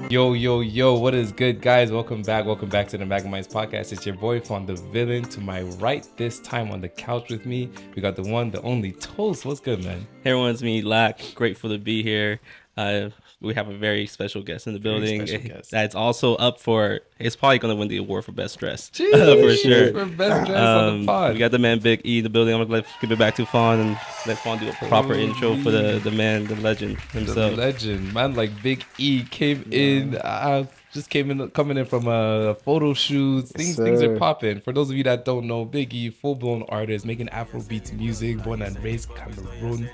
Yo, yo, yo, what is good, guys? Welcome back to the Magamites podcast. It's your boy, Fawn the Villain. To my right, this time on the couch with me, we got the one, the only Toast. What's good, man? Hey everyone, it's me, Lack. Grateful to be here. We have a very special guest in the building. That's also up for. It's probably going to win the award for best dress. Jeez, for sure. For best dress on the pod. We got the man Big E in the building. I'm going to give it back to Fawn and let Fawn do a proper intro for the man, the legend himself. The legend, man, like Big E came in. Coming in from a photo shoot. Things are popping. For those of you that don't know, Big E, full-blown artist, making Afrobeats music, born and raised Cameroon.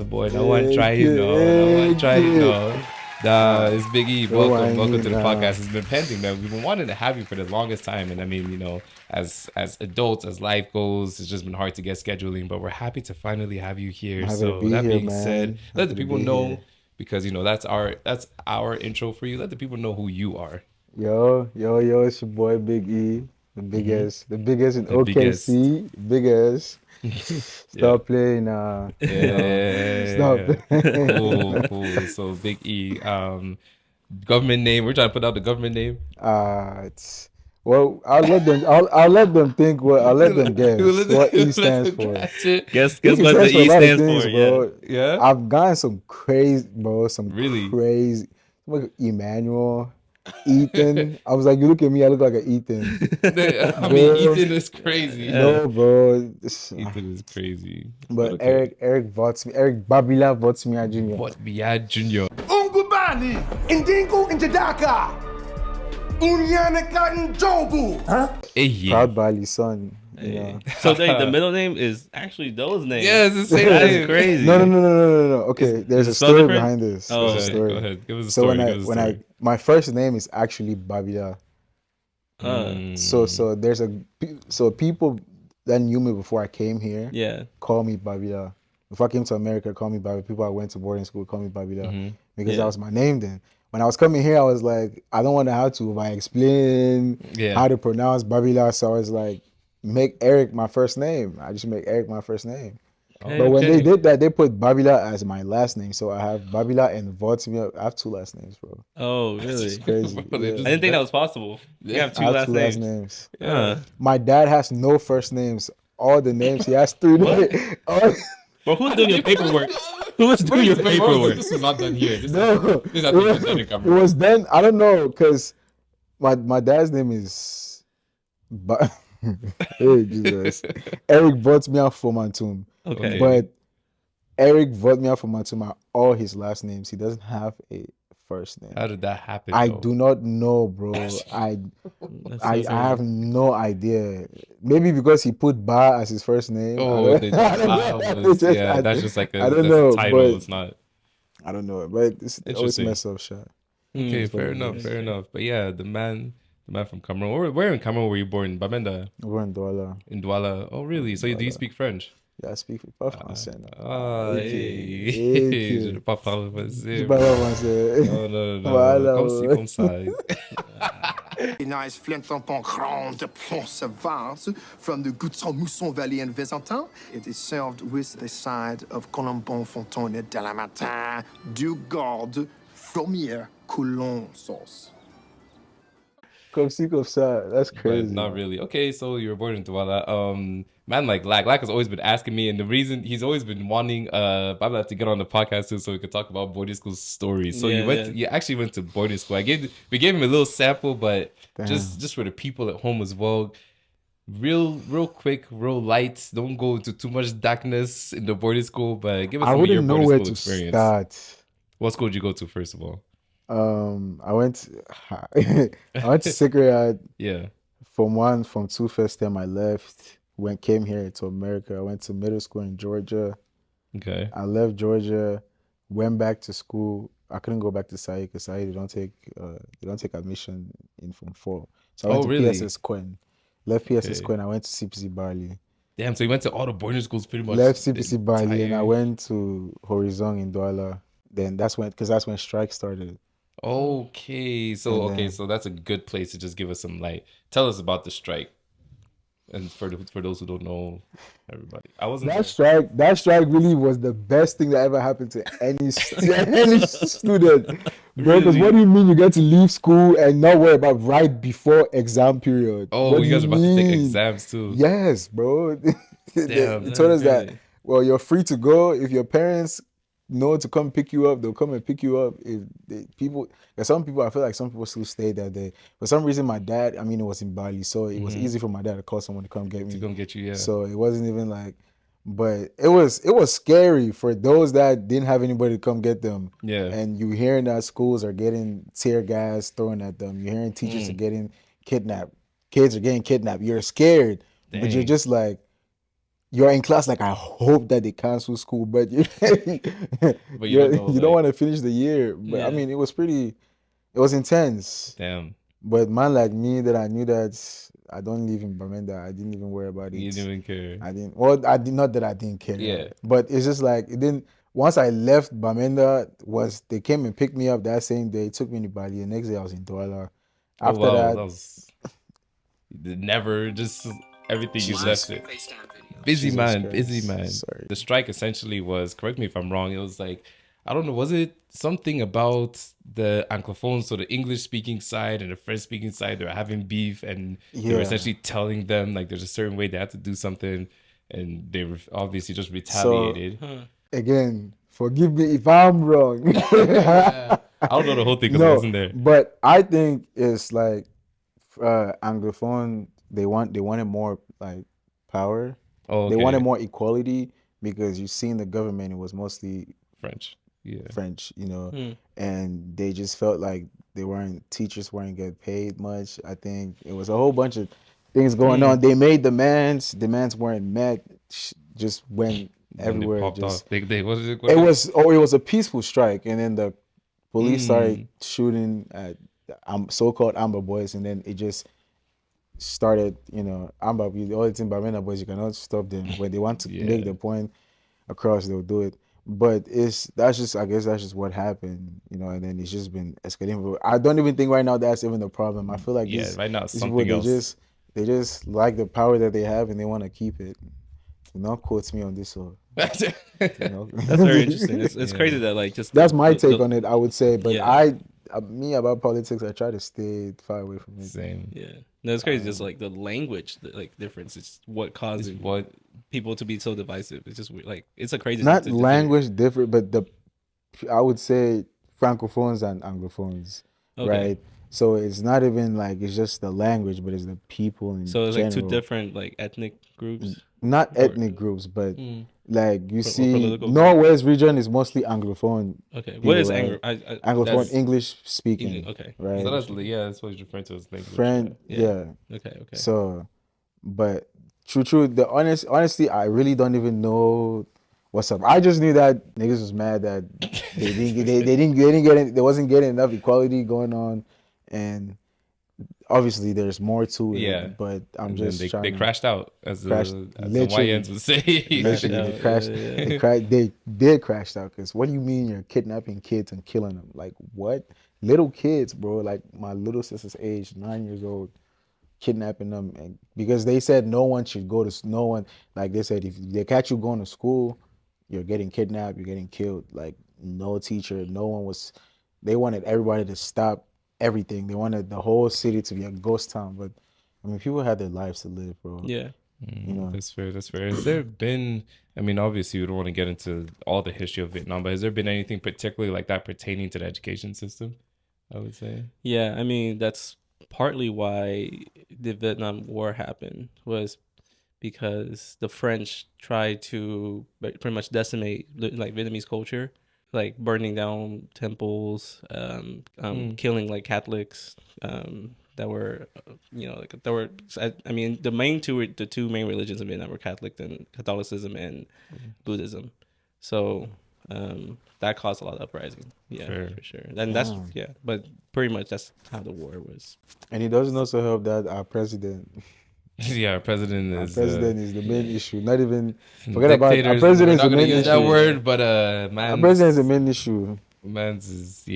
Boy, no one try you know. It's Big E. Welcome to the podcast. It's been pending, man. We've been wanting to have you for the longest time, and I mean, you know, as adults, as life goes, it's just been hard to get scheduling, but we're happy to finally have you here. So that being said, let the people know. Because, you know, that's our intro for you. Let the people know who you are. Yo, it's your boy Big E, the biggest in OKC, biggest. Stop playing. Stop. Cool. So Big E, government name. We're trying to put out the government name. Well, I'll let them think. I'll let them guess what E stands for. Guess what the E stands for, bro. Yeah. I've gotten some crazy, bro. Crazy. Like Emmanuel, Ethan. I was like, you look at me, I look like an Ethan. I mean, Ethan is crazy. No, bro. Ethan is crazy. But okay. Eric votes me. Eric Babila votes me Jr. Jr. Ungubani, Indingu Indidaka. Huh? Proud Bali son. Yeah. So the middle name is actually those names. Yeah, it's the same. That is crazy. No. Okay, there's a story behind this. Oh, there's a story. Go ahead. Give us a story. So my first name is actually Babila. So people that knew me before I came here, call me Babila. Before I came to America, call me Babila. People I went to boarding school call me Babila because that was my name then. When I was coming here, I was like, I don't want to have to explain how to pronounce Babila. So I was like, make Eric my first name. I just make Eric my first name. But when they did that, they put Babila as my last name. So I have Babila and Votimia. I have two last names, bro. Oh, really? It's crazy. I didn't think that was possible. You have two last names. Yeah. My dad has no first names. All the names, he has three names. Well, who's doing your paperwork? Who was doing your paperwork? This was not done here. This it was then. I don't know, because my dad's name is hey Jesus. Eric Votmia Fomantum. Okay. But Eric Votmia Fomantum are all his last names. He doesn't have a first name. How did that happen? I do not know, bro. I have no idea. Maybe because he put Ba as his first name. That's just like a title. It's not. I don't know, but it's always mess up shot. Okay, fair enough. But yeah, the man from Cameroon. Where in Cameroon were you born? Bamenda. We're in Douala. In Douala. Oh, really? So do you speak French? Yeah, I speak pas français. Je ne parle pas français. Non. Voilà. Comme ça. Nice flint tampon grande Provence from the Goutron Mousson Valley in Visantin. It is served with a side of colombon fontaine de la matin, du garde, frommière, coulon sauce. Comme ça. That's crazy. But not really. Okay, so you were born in Douala. Man, like Lack has always been asking me, and the reason he's always been wanting Babla to get on the podcast too, so we could talk about boarding school stories. So you actually went to boarding school. We gave him a little sample, but just for the people at home as well. Real quick, real light. Don't go into too much darkness in the boarding school, but give us some of your boarding school experience. Start. What school did you go to first of all? I went to Sacred. Yeah. From 2 first time I left. Came here to America. I went to middle school in Georgia. Okay. I left Georgia, went back to school. I couldn't go back to Saïd because Saïd they don't take admission in Form 4. So I went to PSS Quinn. Left PSS Quinn. I went to CPC Barley. Damn, so you went to all the boarding schools pretty much. Left CPC Barley and I went to Horizon in Douala. Then that's when strike started. Okay, so that's a good place to just give us some light. Tell us about the strike. And for those who don't know, everybody, I wasn't that strike really was the best thing that ever happened to any student, bro. Because what do you mean you get to leave school and not worry about right before exam period? Oh, you guys are about to take exams too. Yes, bro. Damn, they told us that. Well, you're free to go if your parents know to come pick you up. They'll come and pick you up. Some people, I feel like some people still stay that day. For some reason, my dad, I mean, it was in Bali, so it was easy for my dad to call someone to come get me. To come get you, yeah. So it wasn't even like, but it was scary for those that didn't have anybody to come get them. Yeah. And you hearing that schools are getting tear gas thrown at them. You're hearing teachers are getting kidnapped. Kids are getting kidnapped. You're scared, but you're just like, you're in class like, I hope that they cancel school, but you don't want to finish the year. But I mean, it was intense. Damn. But man like me that I knew that I don't live in Bamenda, I didn't even worry about it. You didn't even care. Not that I didn't care. Yeah. But it's just like, it didn't, once I left Bamenda, they came and picked me up that same day, took me to Bali. The next day I was in Douala. After that was never just everything you left it. Busy man. Sorry. The strike essentially was, correct me if I'm wrong, it was like, I don't know, was it something about the Anglophones, so the English speaking side and the French speaking side, they were having beef and they were essentially telling them like there's a certain way they had to do something, and they were obviously just retaliated. Again, forgive me if I'm wrong. I don't know the whole thing because I wasn't there. But I think it's like Anglophone, they wanted more like power. Oh, okay. They wanted more equality because you see in the government it was mostly French, and they just felt like teachers weren't getting paid much. I think it was a whole bunch of things going on. They made demands weren't met, just went everywhere. It was a peaceful strike, and then the police started shooting at so-called Amber boys, and then it just started, Amber, all the Bamenda boys, you cannot stop them. When they want to make the point across, they'll do it. But I guess that's just what happened, and then it's just been escalating. I don't even think right now that's even the problem. I feel like right now it's something else. They just like the power that they have and they want to keep it. Not quotes me on this, so that's very interesting. It's crazy that like just that's my take on it, I would say. But me about politics, I try to stay far away from it. Same. Yeah. No, it's crazy. Just like the language, difference is what causes people to be so divisive. It's just like it's a crazy. Not language different, but I would say francophones and anglophones, right? So it's not even like it's just the language, but it's the people. So it's like two different like ethnic groups. Not ethnic groups, but like you see, Northwest region is mostly anglophone. Okay, what is anglophone? English speaking. Okay, right. So that's what you're referring to as language. Okay. So, but true. The honestly, I really don't even know what's up. I just knew that niggas was mad that there wasn't getting enough equality going on, and obviously there's more to it. Yeah, but they crashed out as the YNs would say. They did crash out because what do you mean you're kidnapping kids and killing them? Like what? Little kids, bro. Like my little sister's age, 9 years old, kidnapping them, and because they said no one should go to no one. Like they said, if they catch you going to school, you're getting kidnapped, you're getting killed. Like no teacher, no one was. They wanted everybody to stop everything. They wanted the whole city to be a ghost town. But I mean, people had their lives to live, bro. Yeah. That's fair. Has there been, I mean, obviously you don't want to get into all the history of Vietnam, but has there been anything particularly like that pertaining to the education system, I would say? Yeah, I mean, that's partly why the Vietnam War happened, was because the French tried to pretty much decimate like Vietnamese culture, like burning down temples, killing like Catholics, that were, I mean, the two main religions in Vietnam were Catholicism and Buddhism. So that caused a lot of uprising. Yeah, for sure. And that's, but pretty much that's how the war was. And it doesn't also help that our president. Our president is the main issue. Not even forget about our president is the main issue. That word, but our president is the main issue. Man's is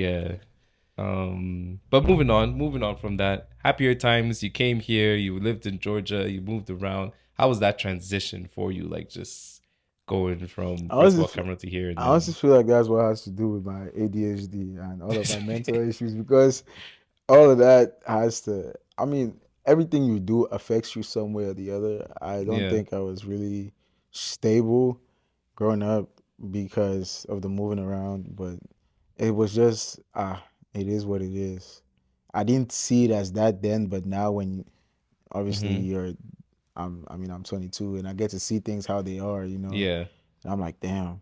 But moving on from that, happier times. You came here, you lived in Georgia, you moved around. How was that transition for you? Like just going from I first of honestly, all Cameroon to here, and I honestly then feel like that's what has to do with my ADHD and all of my mental issues because all of that has to. I mean, everything you do affects you some way or the other. I don't yeah, think I was really stable growing up because of the moving around, but it was just it is what it is. I didn't see it as that then, but now when obviously mm-hmm. I'm 22 and I get to see things how they are, Yeah. And I'm like, damn.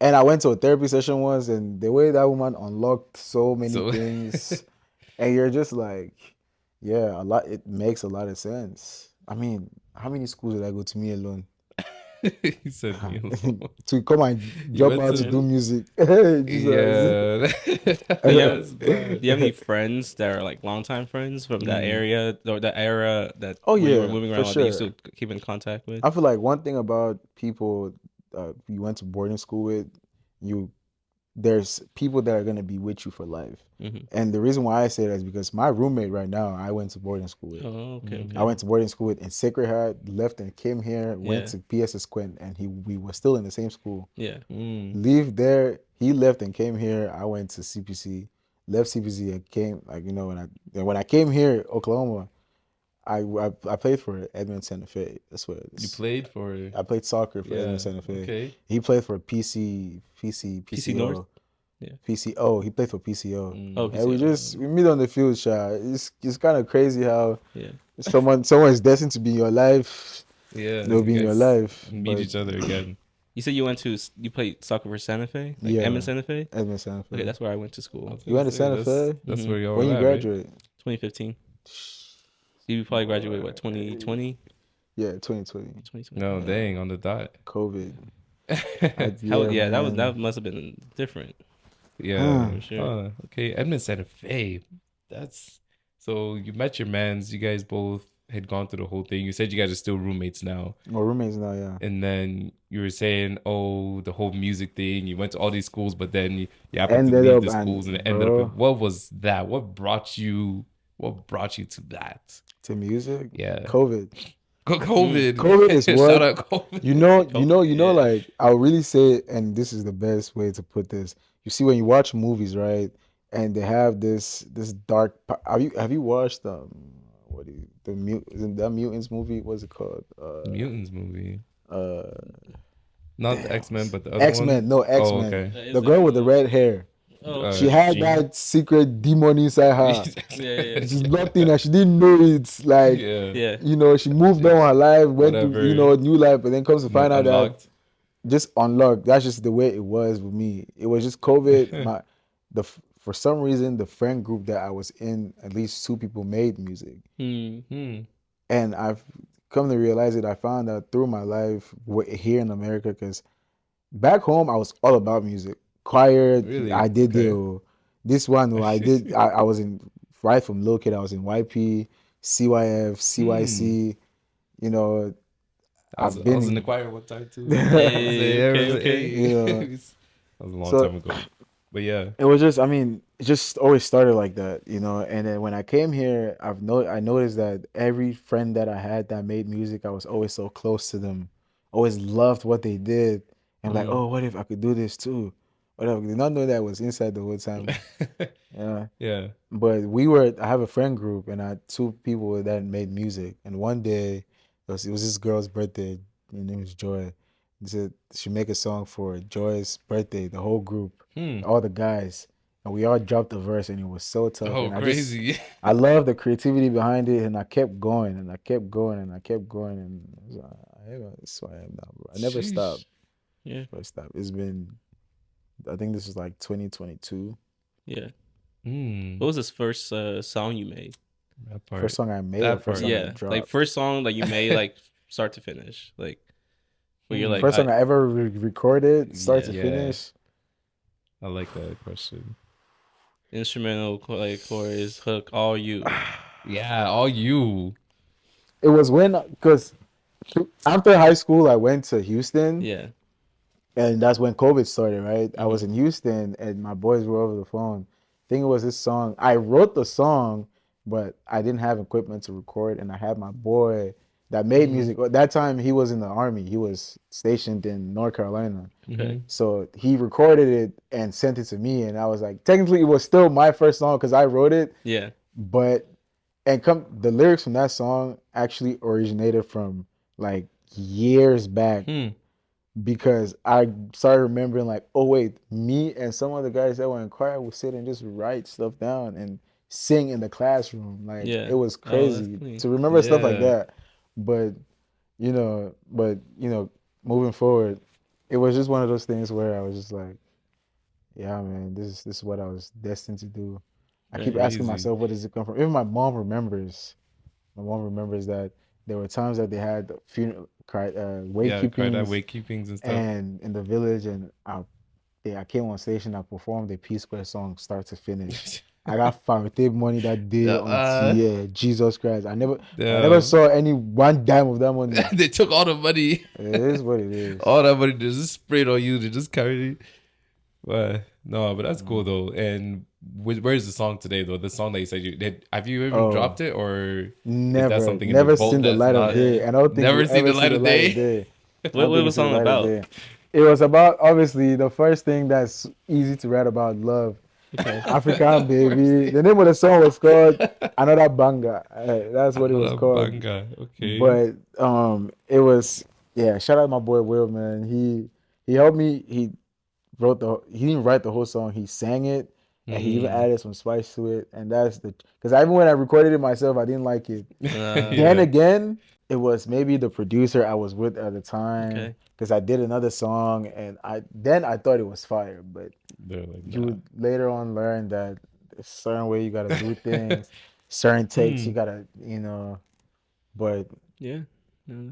And I went to a therapy session once, and the way that woman unlocked so many So things, and you're just like, yeah, a lot. It makes a lot of sense. I mean, how many schools did I go to me alone? he said me alone. To come and You drop went out to to do music. Jesus. yeah. Do you have That's bad. do you have any friends that are like longtime friends from that area or that era that Oh where you were yeah, moving for around that you still sure. keep in contact with? I feel like one thing about people you went to boarding school with, you there's people that are gonna be with you for life. Mm-hmm. And the reason why I say that is because my roommate right now, I went to boarding school with. Oh, okay, I okay. went to boarding school with in Sacred Heart, left and came here, went Yeah, to PSS Quint, and we were still in the same school. yeah. Mm. Leave there, he left and came here. I went to CPC, left CPC and came when I came here, Oklahoma, I played for Edmond Santa Fe. That's what it You is. played for I played soccer for Edmond yeah. Santa Fe. Okay. He played for PC North. PCO. Yeah. PCO. He played for PCO. Oh, Mm. And PCO. we meet on the field, Sha. It's kind of crazy how Yeah. someone is destined to be in your life. Yeah. They'll You be in your guys life, meet but each other again. You said you played soccer for Santa Fe, like yeah, Edmond Santa Fe. Edmond Santa Okay, Fe. that's where I went to I school. was You gonna went to say Santa Fe that's Mm-hmm. where y'all when were you at, right? graduate? 2015. You probably graduated what 2020, Yeah, 2020. 2020. No, Yeah. dang, on the dot. COVID. How? Yeah, Yeah, that man. must have been different Yeah. for sure. Okay. Edmond Santa Fe. That's so you met your mans. You guys both had gone through the whole thing. You said you guys are still roommates now. We're roommates now, yeah. And then you were saying, oh, the whole music thing. You went to all these schools, but then you happened to Ended leave up the schools and it and ended up. bro, What was that? What brought you? What brought you to that? to music, Yeah, COVID. COVID. COVID is Shout what out COVID. Yeah. like I'll really say it, and this is the best way to put this. You see when you watch movies, right? And they have this dark have you watched what do you, the mute that mutants movie, what's it called? Mutants movie, Uh not the damn. X Men, but the other X-Men, one. no Oh, X-Men. okay. That is The girl with the X-Men. red hair. Oh, She okay. had Jean. that secret demon inside her. Yeah, She's nothing and she didn't know it. Like, Yeah, yeah. she moved on her life, went to, whatever. a new life, but then comes to find out that Unlocked. just unlocked. That's just the way it was with me. It was just COVID. For some reason, the friend group that I was in, at least two people made music, Hmm. and I've come to realize it. I found out through my life here in America, because back home I was all about music, choir. Really? I did Okay. this one. I did. I was in right from little kid. I was in YP, CYF, CYC. You know, I was I've I been was in the in. choir one time too. Hey, okay. That was a long So time ago. But yeah. it was just, I mean, it just always started like that, And then when I came here, I noticed that every friend that I had that made music, I was always so close to them, always loved what they did, and like, oh, what if I could do this too? Whatever. Did not know that was inside the whole time. Yeah. Yeah. But I have a friend group, and I had two people that made music, and one day it was this girl's birthday. Her name was Joy. They said she make a song for Joy's birthday, the whole group, all the guys, and we all dropped a verse, and it was so tough. Oh, And crazy. I love the creativity behind it, and I kept going, and I kept going, and I kept going, and that's who I am now, bro. I never Sheesh. stopped. Yeah. Never stopped. It's been, I think this is like 2022. Yeah. Mm. What was this first song you made? That part. First song I made, That or first part. song I Yeah, dropped. like first song that you made, like start to finish, like where you're like first song I ever recorded, start to Yeah. finish. I like that question. instrumental, like chorus, hook, all you. Yeah, all you. It was because after high school, I went to Houston, Yeah. and that's when COVID started, right? I was in Houston, and my boys were over the phone. think it was this song. I wrote the song, but I didn't have equipment to record, and I had my boy that made music. At that time, he was in the army. He was stationed in North Carolina. Okay. So he recorded it and sent it to me, and I was like, technically, it was still my first song because I wrote it. Yeah. But the lyrics from that song actually originated from like years back. Because I started remembering like, oh wait, me and some other guys that were in choir would sit and just write stuff down and sing in the classroom. Like it was crazy to remember stuff like that. But moving forward, it was just one of those things where I was just like, yeah, man, this is what I was destined to do. I keep asking myself, where does it come from? Even my mom remembers. My mom remembers that there were times that they had funeral wakekeepings and stuff, and in the village, and I came on station. I performed a P Square song, start to finish. I got $5 money that day on Jesus Christ. I never saw any one dime of that money. They took all the money. It is what it is. All that money, they just sprayed on you. They just carried it. But no, but that's cool though. And where's the song today though? The song that you said you did. Have you even dropped it, or never? Is that something never seen the light of day. And I don't think never seen the light of day. What was the song about? It was about, obviously, the first thing that's easy to write about, love. Okay. African baby. The name of the song was called Another Banger. That's what it was called. Banga. Okay. But it was, shout out my boy Will, man. He helped me. He didn't write the whole song. He sang it, and he even added some spice to it. And that's because even when I recorded it myself, I didn't like it. Then again, it was maybe the producer I was with at the time, because I did another song, and I thought it was fire. But you would later on learn that a certain way you gotta do things, certain takes you gotta, But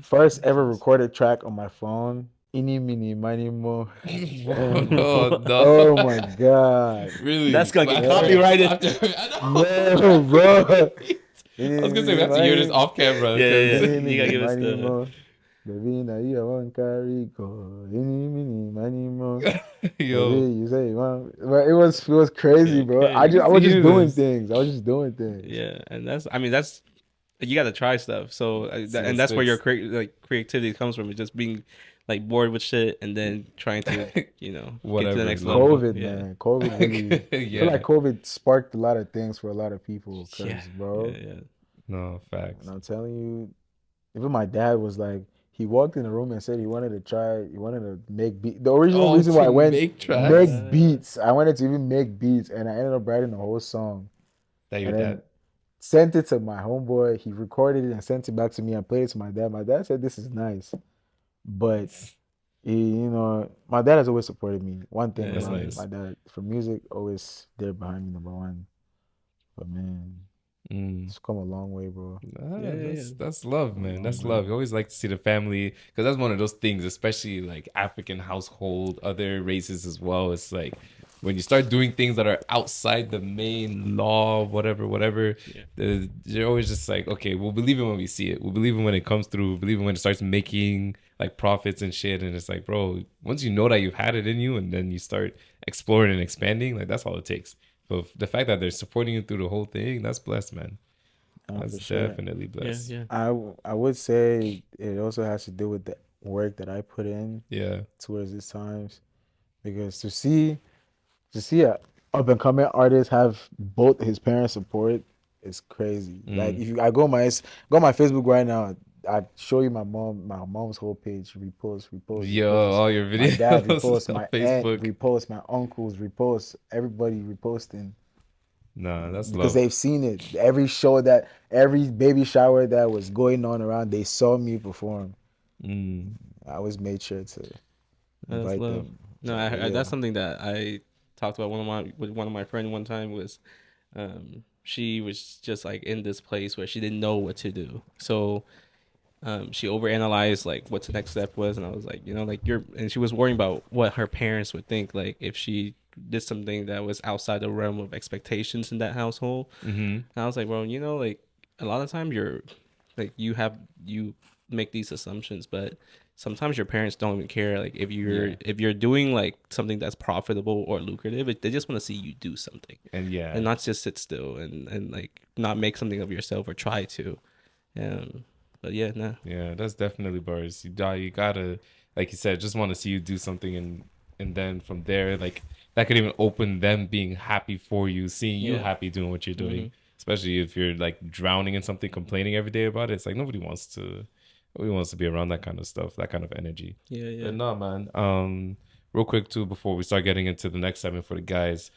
first ever recorded track on my phone. Ini mini mini mo. No. Oh my god! Really? That's gonna get copyrighted. No, bro. I was gonna say we have to hear this off camera. Yeah. You gotta give us the. Baby, now you want carry go. Ini mini mini mo. Yo, you say, man, but it was crazy, bro. I was just doing things. Yeah, and that's you got to try stuff. So and that's where your creativity comes from. It's just being like bored with shit and then trying to whatever. Get to the next level. Man, COVID really. I feel like COVID sparked a lot of things for a lot of people. Bro. Yeah. No facts. And I'm telling you, even my dad was like, he walked in the room and said he wanted to make beats. The original reason why I went make beats. I wanted to even make beats, and I ended up writing the whole song. That your dad sent it to my homeboy. He recorded it and sent it back to me. I played it to my dad. My dad said, "This is nice," but my dad has always supported me. One thing, nice. My dad for music always there behind me, number one. But man. It's come a long way, bro. That's love, man. That's love. You always like to see the family, because that's one of those things, especially like African household, other races as well. It's like when you start doing things that are outside the main law, whatever, you're always just like, okay, we'll believe it when we see it. We'll believe it when it comes through. We'll believe it when it starts making like profits and shit. And it's like, bro, once you know that you've had it in you, and then you start exploring and expanding, like that's all it takes. But the fact that they're supporting you through the whole thing, that's blessed, man. That's definitely blessed. Yeah. I would say it also has to do with the work that I put in. Yeah. Towards these times, because to see a up and coming artist have both his parents' support is crazy. Like if I go on my Facebook right now, I show you my mom's whole page, repost. Yo, all your videos. My dad repost, my aunt repost, my uncles repost, everybody reposting. Nah, that's because love. They've seen it. Every baby shower that was going on around, they saw me perform. I always made sure to invite them. No, that's something that I talked about with one of my friends one time. Was she was just like in this place where she didn't know what to do, so she overanalyzed like what the next step was, and I was like, and she was worrying about what her parents would think, like if she did something that was outside the realm of expectations in that household. And I was like, well, like a lot of times you're like you make these assumptions, but sometimes your parents don't even care. Like if you're doing like something that's profitable or lucrative, they just want to see you do something, and not just sit still and like not make something of yourself or try to. But yeah, nah. Yeah, that's definitely bars. You gotta, like you said, just want to see you do something, and then from there, like that could even open them being happy for you, seeing you happy doing what you're doing. Especially if you're like drowning in something, complaining every day about it. It's like nobody wants to be around that kind of stuff, that kind of energy. Yeah. But no, man. Real quick too, before we start getting into the next segment for the guys,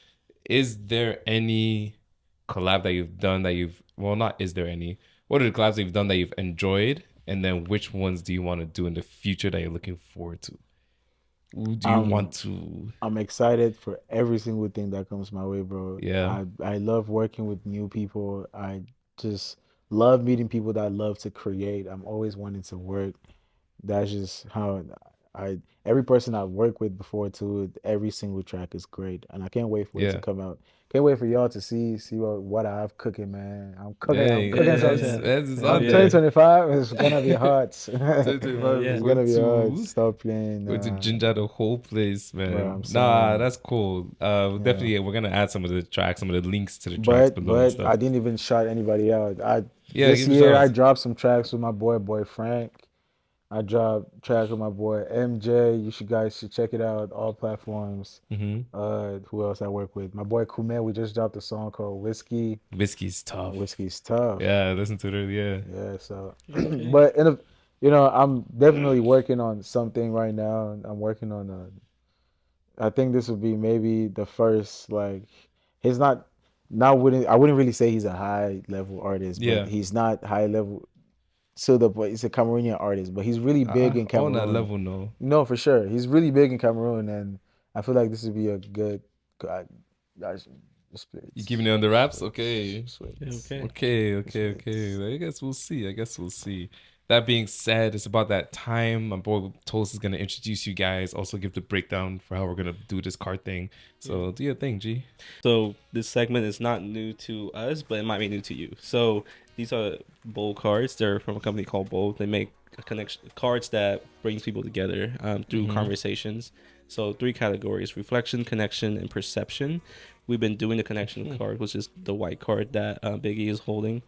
is there any collab that you've done that not is there any? What are the collabs that you've done that you've enjoyed? And then which ones do you want to do in the future that you're looking forward to? Who do you want to? I'm excited for every single thing that comes my way, bro. Yeah. I love working with new people. I just love meeting people that love to create. I'm always wanting to work. That's just how every person I've worked with before too, every single track is great. And I can't wait for it to come out. Can't wait for y'all to see what I have cooking, man. I'm cooking something. 2025 is gonna be hot. It's gonna be hot. Stop playing. Going to ginger the whole place, man. Nah, that's cool. Definitely, we're gonna add some of the tracks, some of the links to the tracks below. But I didn't even shout anybody out. This year I dropped some tracks with my boy Frank. I dropped tracks with my boy MJ. You guys should check it out. All platforms. Who else I work with? My boy Kume. We just dropped a song called Whiskey. Whiskey's tough. Yeah, I listened to it. Yeah. So, but I'm definitely working on something right now. I'm working on I think this would be maybe the first he's not. I wouldn't really say he's a high level artist, but he's not high level. So he's a Cameroonian artist, but he's really big in Cameroon. On that level, no. No, for sure. He's really big in Cameroon, and I feel like this would be a good. You keeping it on the wraps? Okay. I guess we'll see. That being said, it's about that time. My boy Toast is gonna introduce you guys. Also, give the breakdown for how we're gonna do this card thing. So do your thing, G. So this segment is not new to us, but it might be new to you. So these are Bowl cards. They're from a company called Bowl. They make cards that brings people together through conversations. So 3 categories: reflection, connection, and perception. We've been doing the connection card, which is the white card that Biggie is holding.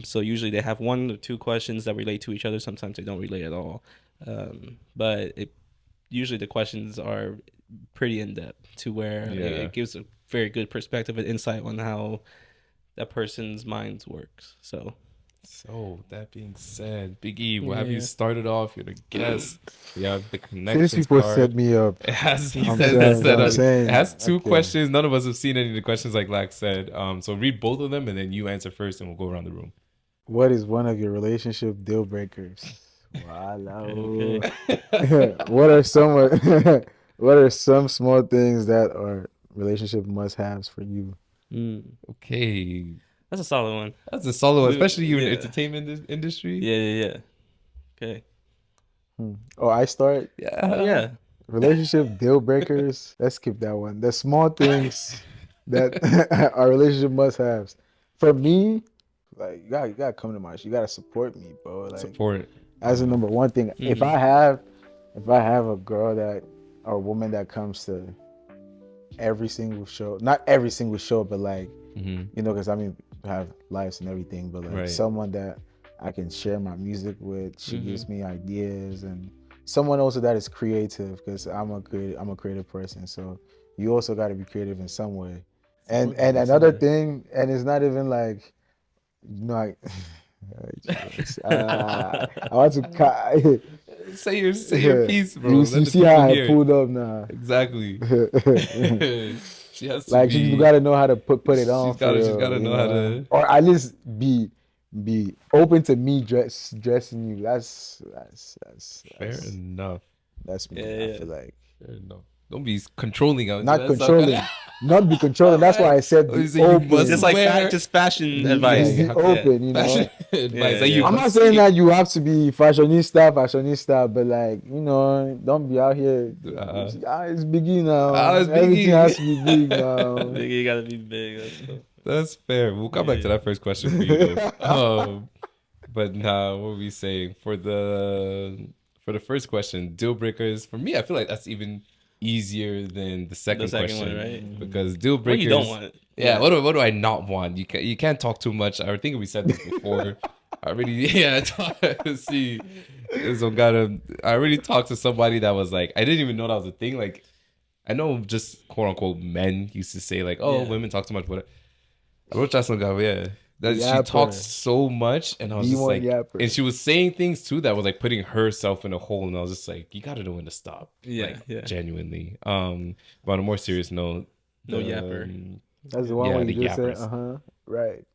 So usually they have 1 or 2 questions that relate to each other. Sometimes they don't relate at all. But usually the questions are pretty in-depth to where it gives a very good perspective and insight on how that person's mind works. So that being said, Big E, we'll have you started off. You're the guest. We have the connection. These people set me up. It has. It has 2 questions. None of us have seen any of the questions, like Lax said. So read both of them, and then you answer first, and we'll go around the room. What is one of your relationship deal breakers? Wow. What are some small things that are relationship must-haves for you? Okay. That's a solid one. Especially you in the entertainment industry. Yeah. Okay. Oh, I start? Yeah. Relationship deal breakers. Let's skip that one. The small things that are relationship must-haves. For me, like you gotta come to my shit. You gotta support me, bro. Like, support it. As a number one thing. If I have a girl or a woman that comes to every single show, not every single show, but like because I have lives and everything, but like someone that I can share my music with. She gives me ideas, and someone also that is creative, because I'm a creative person. So you also got to be creative in some way. And another thing, and it's not even like, I want to say your piece, bro. You see how I pulled up now. Exactly. She has to like you gotta know how to put it on. She's gotta know how to, or at least be open to me dressing you. That's fair enough. That's me. I feel like fair enough. Don't be controlling. Not controlling. Not be controlling. That's why I said be open. Just like just fashion advice. Be open, Fashion advice. I'm not saying that you have to be fashionista, but like, don't be out here. It's Biggie now. Everything has to be big now. Biggie gotta be big. That's fair. We'll come back to that first question for you. But what were we saying for the for the first question, deal breakers. For me, I feel like that's even easier than the second question, one, right? Because deal breakers. What you don't want. Yeah. What do I not want? You can't talk too much. I think we said this before. I really see. I already talked to somebody that was like, I didn't even know that was a thing. Like, I know just quote unquote men used to say like, oh, women talk too much, but I wrote that song down. Yeah. That she talks so much, and I was just like, and she was saying things too that was like putting herself in a hole, and I was just like, you gotta know when to stop. Genuinely. But on a more serious note, no yapper. That's the one where you just said, right.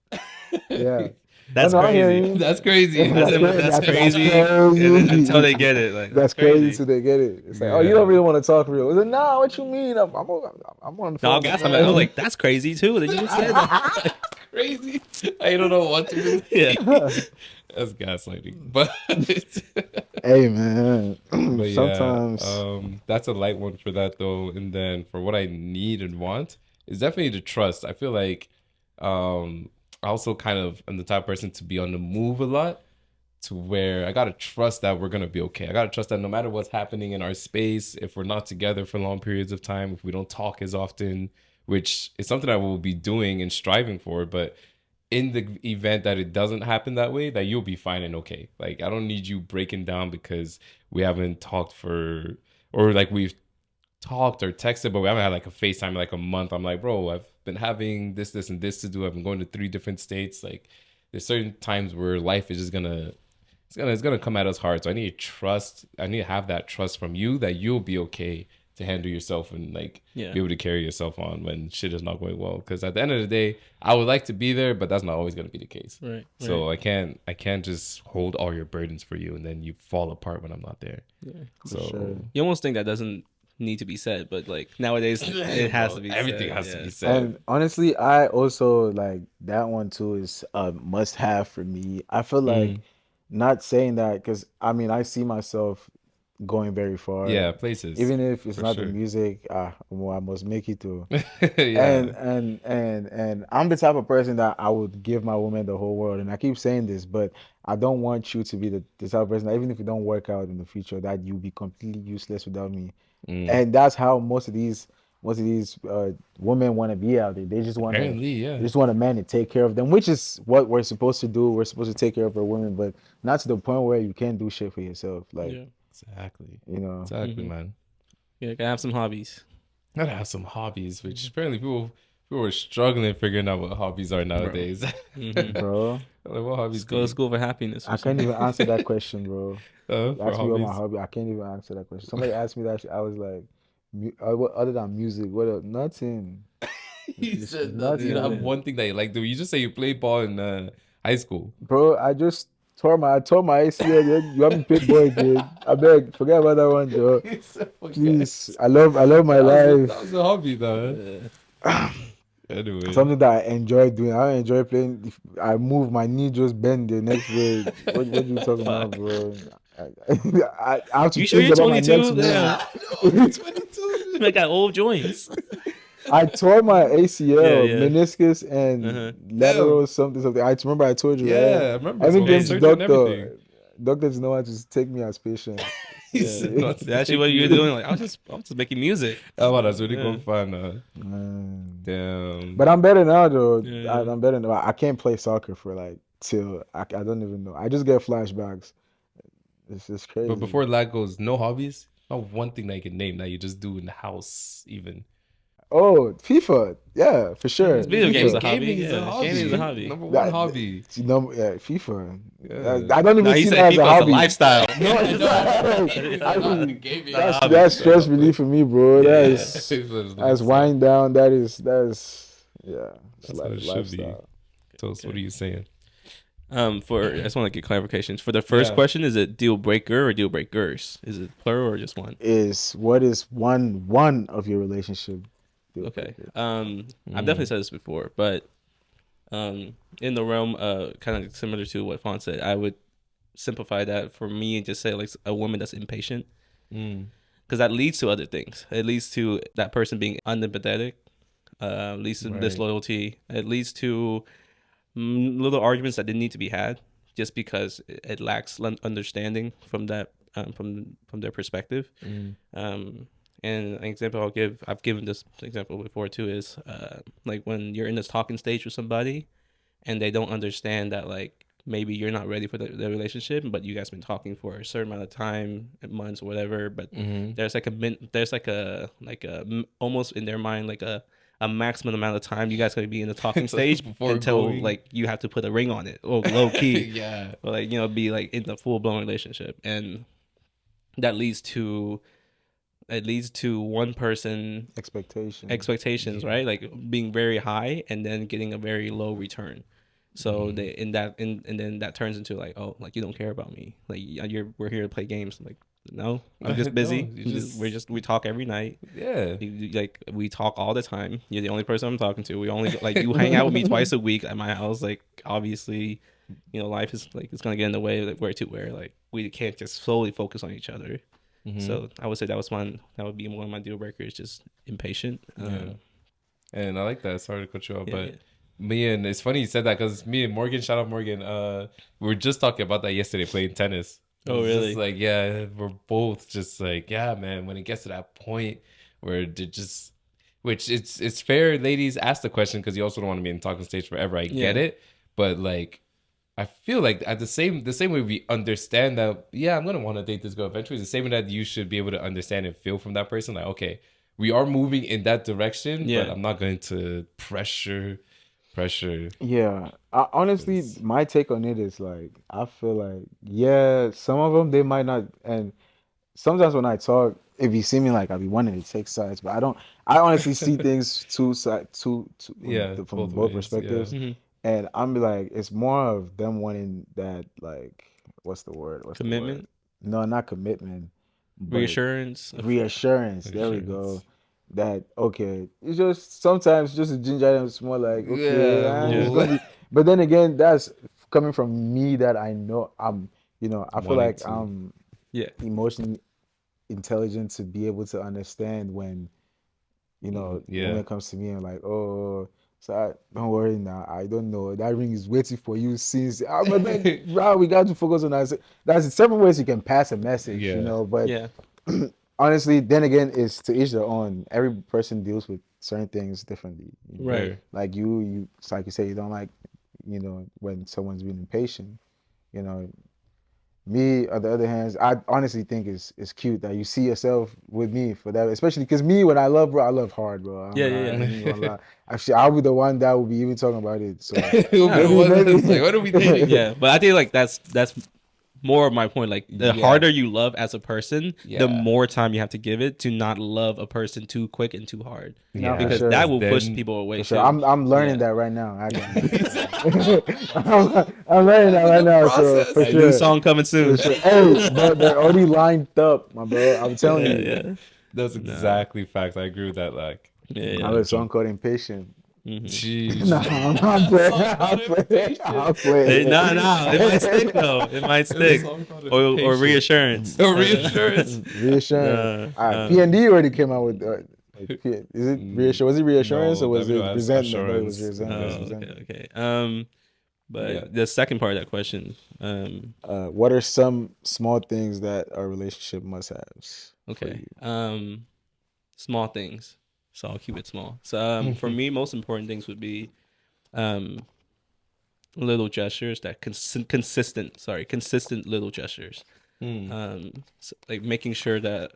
Yeah. That's crazy. That's crazy. That's crazy. Until they get it, like that's crazy until they get it. It's like, oh, you don't really want to talk real. It's like, nah, what you mean? I'm on the phone. I was like, that's crazy too. Did you just say that? Crazy. I don't know what to do. Yeah. That's gaslighting. But hey man. But sometimes that's a light one for that though. And then for what I need and want is definitely the trust. I feel like I also kind of am the type of person to be on the move a lot, to where I gotta trust that we're gonna be okay. I gotta trust that no matter what's happening in our space, if we're not together for long periods of time, if we don't talk as often, which is something I will be doing and striving for, but in the event that it doesn't happen that way, that you'll be fine and okay. Like, I don't need you breaking down because we haven't talked or like we've talked or texted, but we haven't had like a FaceTime in like a month. I'm like, bro, I've been having this and this to do. I've been going to 3 different states. Like, there's certain times where life is just it's gonna come at us hard. So I need trust. I need to have that trust from you that you'll be okay to handle yourself and like be able to carry yourself on when shit is not going well. Because at the end of the day, I would like to be there, but that's not always gonna be the case. Right. So I can't just hold all your burdens for you and then you fall apart when I'm not there. Yeah. So you almost think that doesn't need to be said, but like nowadays it has to be everything said. has to be said. And honestly, I also like that one too is a must have for me. I feel like not saying that because I mean I see myself going very far. Yeah, places. Even if it's not the music, well, I must make it to. And I'm the type of person that I would give my woman the whole world. And I keep saying this, but I don't want you to be the type of person that even if it don't work out in the future, that you be completely useless without me. And that's how most of these women want to be out there. They just want they just want a man to take care of them, which is what we're supposed to do. We're supposed to take care of our women, but not to the point where you can't do shit for yourself. Like, exactly, you know, exactly, man. Yeah, gotta have some hobbies. Gotta have some hobbies, which apparently people are struggling figuring out what hobbies are nowadays. Bro. Like, what hobbies? Go to school for happiness. I can't even answer that question, bro. Ask me what my hobby. I can't even answer that question. Somebody asked me that. I was like, what other than music? What else? Nothing. He said nothing. You don't have one thing that you like. Do you just say you played ball in high school? Bro, I just tore my ACL. Dude. You haven't played ball, kid. I beg, forget about that one, Joe. Please, I love my life. That was a hobby, though. Anyway, something that I enjoy doing. I enjoy playing. If I move, my knee just bend the next way. What you talking about, bro? I have to. You sure you're 22? Yeah, 22. Like got old joints. I tore my ACL, meniscus, and lateral something. I remember I told you. Yeah, I remember. I even came to doctor. Doctor didn't know how to take me as patient. That's actually what you're doing. Like I was just making music. Oh, wow, that's really cool fun. Damn. But I'm better now, though. Yeah. I'm better now. I can't play soccer for like till I don't even know. I just get flashbacks. It's just crazy. But before that goes, no hobbies. Not one thing that you can name that you just do in the house, even. Oh, FIFA. Yeah, for sure. Video games a hobby. Gaming is a hobby. Number one hobby. FIFA. Yeah. I don't even see that as a hobby. A lifestyle. That's stress relief for me, bro. That's wind down. That's lifestyle. So what are you saying? I just want to get clarifications. For the first question, is it deal breaker or deal breakers? Is it plural or just one? What is one of your relationship? Okay. I've definitely said this before, but in the realm kind of similar to what Fawn said, I would simplify that for me and just say like a woman that's impatient, because that leads to other things. It leads to that person being unempathetic, leads to disloyalty. It leads to little arguments that didn't need to be had just because it lacks understanding from that from their perspective. Mm. And an example I've given this example before too, is like when you're in this talking stage with somebody and they don't understand that like maybe you're not ready for the relationship, but you guys been talking for a certain amount of time, months, whatever. But there's almost in their mind like a maximum amount of time you guys gonna be in the talking stage until like you have to put a ring on it, or low key, yeah, or like be like in the full blown relationship, and that leads to one person expectations, yeah. right? Like being very high and then getting a very low return. So and then that turns into like, oh, like you don't care about me, like we're here to play games. I'm like, no, I'm just busy. No, we talk every night. Yeah, like we talk all the time. You're the only person I'm talking to. We only like you hang out with me twice a week at my house. Like obviously, life is like it's gonna get in the way like where like we can't just solely focus on each other. So I would say that would be one of my deal breakers, just impatient. And I like that. Sorry to cut you off, Yeah, but me and it's funny you said that because me and Morgan, shout out Morgan, we were just talking about that yesterday playing tennis. Oh, really? Just like, yeah, we're both just like, yeah, man, when it gets to that point where they're just, which it's fair, ladies, ask the question because you also don't want to be in talking stage forever. I get it. But like, I feel like at the same way we understand that, yeah, I'm going to want to date this girl eventually, it's the same way that you should be able to understand and feel from that person. Like, okay, we are moving in that direction, but I'm not going to pressure. Yeah, honestly, my take on it is like, I feel like, yeah, some of them, they might not. And sometimes when I talk, if you see me, like, I be wanting to take sides, but I honestly see things from both perspectives. Yeah. And I'm like, it's more of them wanting that, like, what's the word? Commitment? No, not commitment. Reassurance. There we go. That okay, it's just sometimes just a ginger and it's more like okay, it's gonna be. But then again, that's coming from me that I know I feel like I'm emotionally intelligent to be able to understand when when it comes to me and like, oh, so don't worry now, I don't know, that ring is waiting for you since but then bro, we got to focus on that. There's several ways you can pass a message, but honestly, then again, it's to each their own. Every person deals with certain things differently. Right. Like you, it's like you say, you don't like, when someone's being impatient. Me, on the other hand, I honestly think it's cute that you see yourself with me for that, especially because me, when I love, bro, I love hard, bro. Actually, I'll be the one that will be even talking about it. So what are we dating? Yeah, but I think like that's more of my point. Like the harder you love as a person, the more time you have to give it to not love a person too quick and too hard. Yeah, because that will push people away. Sure. I'm learning that right now. I'm learning that right now. So for sure. New song coming soon. Sure. Hey, but they're already lined up, my bro. I'm telling you. Yeah. That's exactly facts. I agree with that. Like, I have a song called Impatient. Jeez. No, I'll play. No, it might stick though. It might stick. Or Reassurance. Reassurance. Reassurance. P&D already came out with. Is it reassurance? Was it reassurance or was it resentment? No, it was resentment. Okay. But the second part of that question. What are some small things that a relationship must have? Okay. Small things. So I'll keep it small. So for me, most important things would be little gestures that consistent little gestures. So like making sure that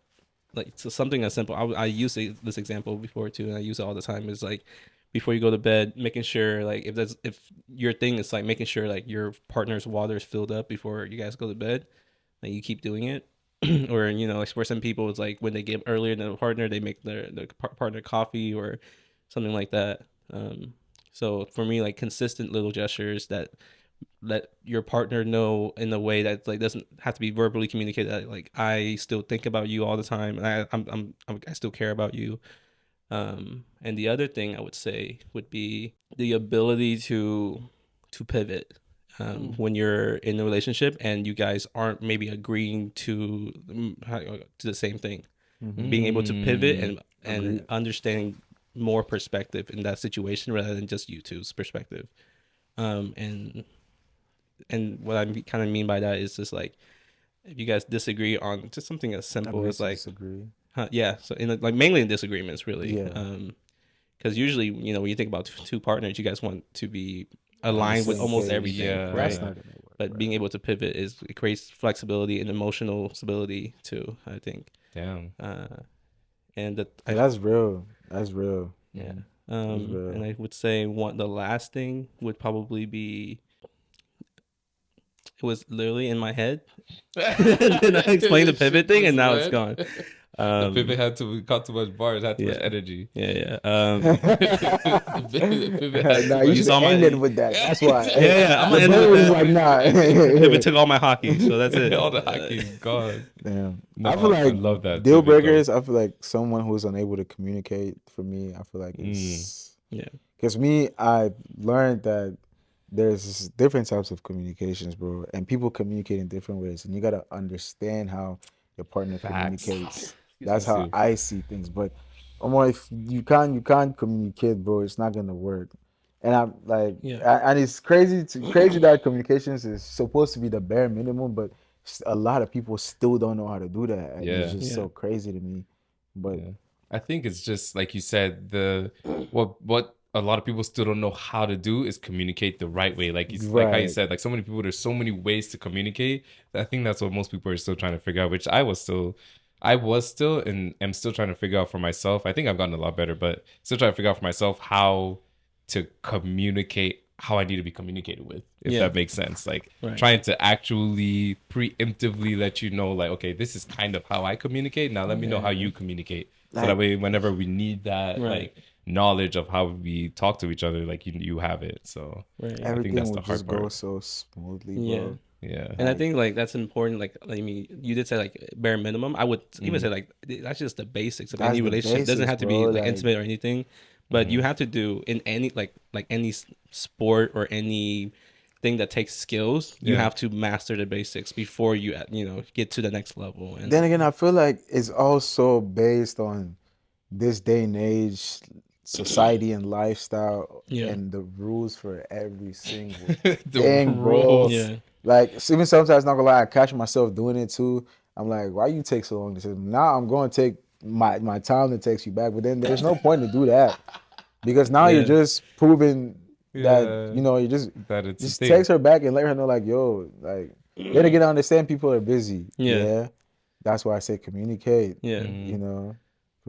something as simple. I use this example before too, and I use it all the time. Is like before you go to bed, making sure like if your thing is like making sure like your partner's water is filled up before you guys go to bed, like you keep doing it. Or like for some people it's like when they get earlier than the partner, they make their partner coffee or something like that. So for me, like consistent little gestures that let your partner know in a way that like doesn't have to be verbally communicated, that like I still think about you all the time, and I still care about you. And the other thing I would say would be the ability to pivot. When you're in a relationship and you guys aren't maybe agreeing to the same thing, being able to pivot and understanding more perspective in that situation rather than just you two's perspective. And what I kind of mean by that is just like if you guys disagree on just something as simple as like disagree. Yeah, so like mainly in disagreements, really. Yeah. Because usually, you know, when you think about two partners, you guys want to be aligned with almost everything, yeah, right? That's not gonna work, But being able to pivot it creates flexibility and emotional stability too, I think. Damn. And that's real. That's real. Yeah. That's real. And I would say the last thing would probably be, it was literally in my head. And I explained the pivot thing, and now it's gone. The pivot got too much bars, had too much energy. Yeah. Nah, you should end it with that. That's why. Yeah. I'm gonna end it with that. Like, nah. Pivot took all my hockey, so that's it. All the hockey is gone. Damn. No, I feel like I love that deal pivot, breakers. though. I feel like someone who's unable to communicate. For me, I feel like it's because me, I learned that there's different types of communications, bro, and people communicate in different ways, and you gotta understand how your partner communicates. That's how I see things. But if you can't communicate, bro, it's not gonna work. And I'm like, and it's crazy that communications is supposed to be the bare minimum, but a lot of people still don't know how to do that. And it's just so crazy to me. But I think it's just like you said, what a lot of people still don't know how to do is communicate the right way. Like like how you said, like so many people, there's so many ways to communicate. I think that's what most people are still trying to figure out, which I was still and am still trying to figure out for myself. I think I've gotten a lot better, but still trying to figure out for myself how to communicate how I need to be communicated with, if that makes sense. Like trying to actually preemptively let you know, like, okay, this is kind of how I communicate. Now let me know how you communicate. So that way, whenever we need that like knowledge of how we talk to each other, like you have it. So I think that's the hard part. Go so smoothly, bro. Yeah. And I think like that's important. Like, I mean, you did say like bare minimum. I would even say like that's just the basics of any relationship. It doesn't have to be like intimate or anything, but you have to do in any like any sport or any thing that takes skills. You have to master the basics before you get to the next level. And then again, I feel like it's also based on this day and age, society and lifestyle, and the rules for every single thing, bro. Yeah. Like, even sometimes, not gonna lie, I catch myself doing it too. I'm like, why you take so long to say? Now I'm going to take my time to text you back, but then there's no point to do that because now you're just proving that you just text her back and let her know, like, yo, like, then again, I understand people are busy. That's why I say communicate.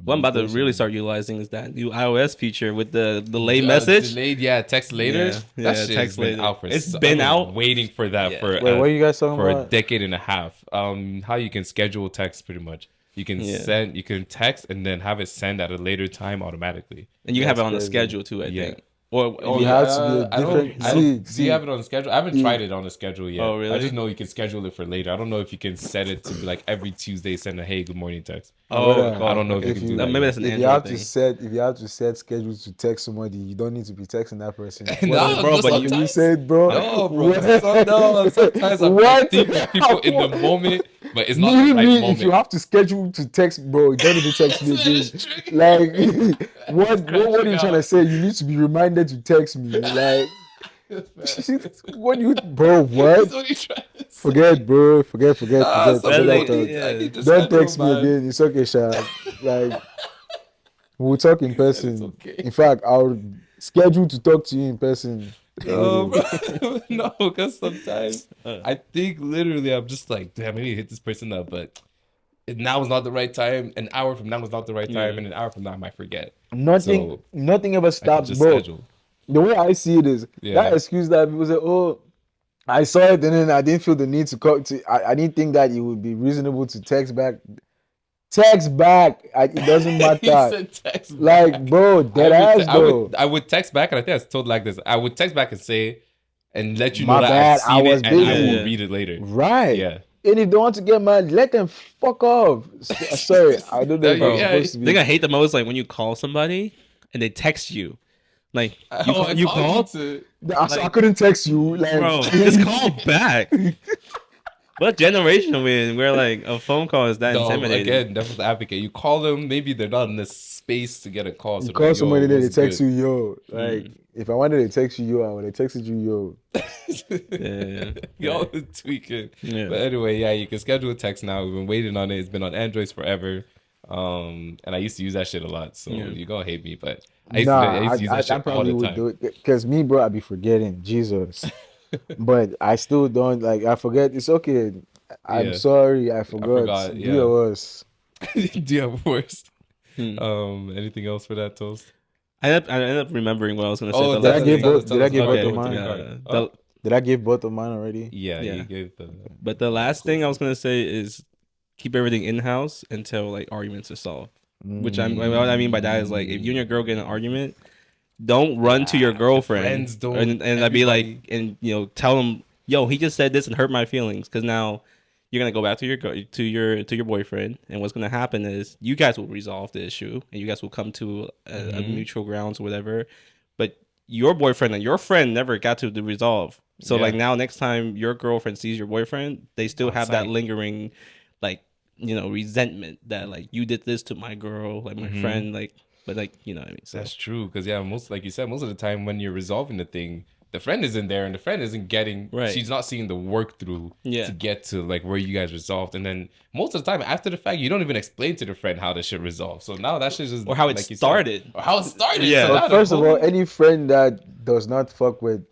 What I'm about to really start utilizing is that new iOS feature with the delayed message. Text later. That shit has been out for. It's been out. Waiting for that for. Wait, what are you guys talking about? For a decade and a half. How you can schedule text pretty much. You can you can text and then have it send at a later time automatically. And you have it on the schedule too, I think. Or you have to be different. Do you have it on the schedule? I haven't tried it on the schedule yet. Oh, really? I just know you can schedule it for later. I don't know if you can set it to be like every Tuesday send a hey good morning text. I don't know if you can do that. Maybe that's an if Android thing. If you have to set schedules to text somebody, you don't need to be texting that person. No, but you said, bro. No, bro. Sometimes I think of people in the moment, but it's not the right moment. If you have to schedule to text, bro, you don't need to text me again. Like, what are you trying to say? You need to be reminded to text me. Like, bro, what? Forget, bro. Forget. Don't text me again. It's okay, Sha. Like, we'll talk in person. Okay. In fact, I'll schedule to talk to you in person. No, because sometimes I think literally I'm just like, damn, maybe hit this person up, but now is not the right time. An hour from now is not the right time, and an hour from now I might forget. Nothing ever stops, bro. Schedule. The way I see it is that excuse that people say, "Oh, I saw it, and then I didn't feel the need to call." I didn't think that it would be reasonable to text back. Text back. It doesn't matter. He said text like, back. Bro, dead ass, bro. I would text back, and I think I was told like this. I would text back and say, and let you My know bad, that I've seen it, and I busy. will read it later. Right. Yeah. And if they want to get mad, let them fuck off. Sorry, I don't know if I'm supposed to be. The thing I hate the most, like when you call somebody and they text you. Like, you called? I couldn't text you. Like, bro, just call back. What generation are we in? Where like a phone call is that intimidating? Again, devil's advocate. You call them, maybe they're not in the space to get a call. So You call somebody, they text good? you, yo. Like, if I wanted to text you, yo, I would have texted you, yo. Y'all tweaking. Yeah. But anyway, yeah, you can schedule a text now. We've been waiting on it. It's been on Androids forever. And I used to use that shit a lot. So you're gonna hate me, but I used to use that shit all the time. Do it because me, bro, I'd be forgetting. Jesus. But I still don't, like, I forget. It's okay. I'm sorry, I forgot. Do your worst. Do your worst. Anything else for that, Toast? I ended up remembering what I was gonna say. Did I give both of mine? Did I give both of mine already? Yeah, you gave the. But the last thing I was gonna say is keep everything in house until like arguments are solved. Which what I mean by that is like if you and your girl get in an argument, don't run to your girlfriend and I'd be like, and tell them, yo, he just said this and hurt my feelings, because now you're gonna go back to your boyfriend, and what's gonna happen is you guys will resolve the issue and you guys will come to a mutual grounds or whatever. But your boyfriend and your friend never got to the resolve. So like now next time your girlfriend sees your boyfriend, they still have that lingering like resentment that like you did this to my girl, like my friend, like. But like, what I mean? So. That's true, because like you said, most of the time when you're resolving the thing, the friend isn't there and the friend isn't getting, she's not seeing the work through to get to like where you guys resolved. And then most of the time after the fact, you don't even explain to the friend how the shit resolved. So now that shit just or how it started. Or how it started. Yeah. So well, first of all, any friend that does not fuck with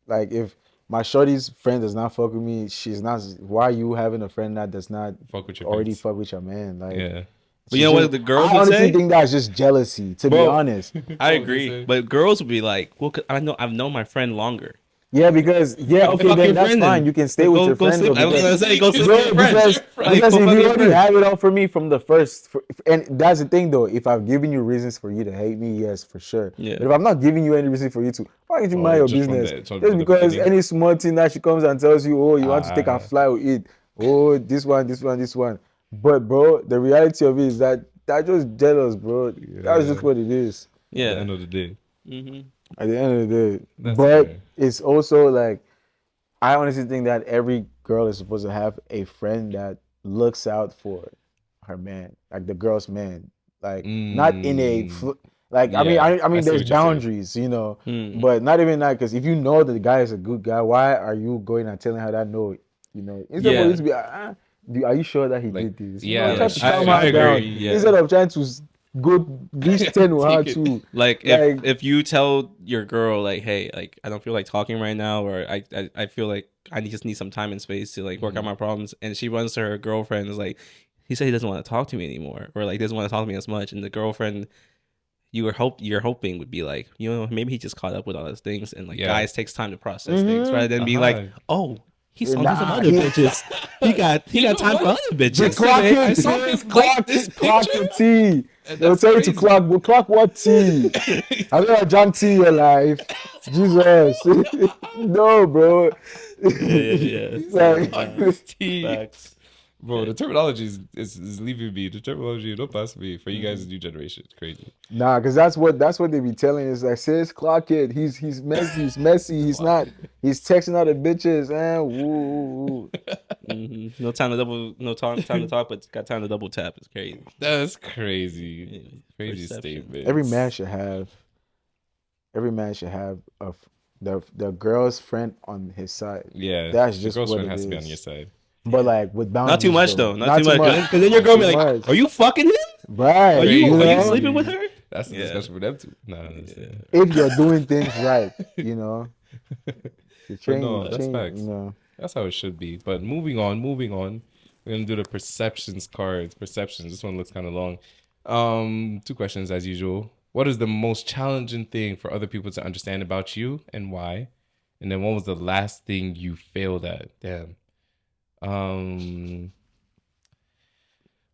like if my shorty's friend does not fuck with me, she's not. Why are you having a friend that does not fuck with your man? Like, but you know what the girls would say? I honestly think that's just jealousy, to be honest. I agree. But girls would be like, well, I've known my friend longer. Yeah, because okay, then that's fine. You can stay with your friend. I was gonna say, go sleep with your friend. Because if you already have it all for me from the first, and that's the thing though. If I've given you reasons for you to hate me, yes, for sure. Yeah. But if I'm not giving you any reason for you to, why don't you mind your business? Just because any small thing that she comes and tells you, oh, you want to take a fly with it, oh, this one. But bro, the reality of it is that just jealous, bro. That's just what it is. Yeah. At the end of the day. At the end of the day. But it's also like, I honestly think that every girl is supposed to have a friend that looks out for her man, like the girl's man. Like not in a I mean there's boundaries, but not even that, because if you know that the guy is a good guy, why are you going and telling her that no, instead for you to be are you sure that he did this? Yeah, I agree. Yeah. Instead of trying to go reach 10 with her too. Like if you tell your girl like, hey, like I don't feel like talking right now, or I feel like I just need some time and space to like work out my problems, and she runs to her girlfriend and is like, he said he doesn't want to talk to me anymore, or like doesn't want to talk to me as much, and the girlfriend you're hoping would be like, maybe he just caught up with all those things, and like guys takes time to process things rather than being like, oh, he's on some other bitches. He got time for other bitches. I saw his clock the tea. They'll tell you to clock what tea? Have you ever drank tea in your life? Jesus. No, bro. Tea. Facts. Bro, the terminology is leaving me. The terminology don't pass me for you guys in new generation. It's crazy. Nah, because that's what they be telling us. Like, says clock it. He's messy. He's not. He's texting other bitches. Woo. No time to talk, but got time to double tap. It's crazy. That's crazy. Crazy statement. Every man should have the girl's friend on his side. Yeah, that's just the girl's what friend it has is. to be on your side. But like with boundaries. Not too much though. Not too much. Because then your girl be like, "Are you fucking him? Right? Are you sleeping with her?" That's the discussion for them too. If you're doing things right, that's facts. That's how it should be. But moving on. We're gonna do the perceptions cards. Perceptions. This one looks kind of long. 2 questions as usual. What is the most challenging thing for other people to understand about you, and why? And then what was the last thing you failed at? Damn.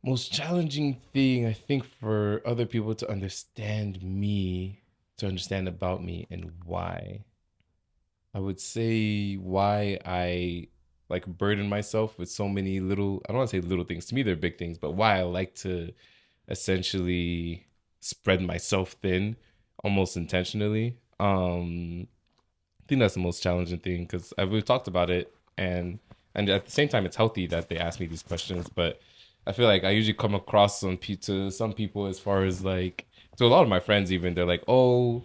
Most challenging thing, I think, for other people to understand about me and why. I would say why I like burden myself with so many little, I don't want to say little things, to me they're big things, but why I like to essentially spread myself thin almost intentionally. I think that's the most challenging thing, because we've talked about it, and and at the same time, it's healthy that they ask me these questions. But I feel like I usually come across to some people as far as like to a lot of my friends even they're like, oh,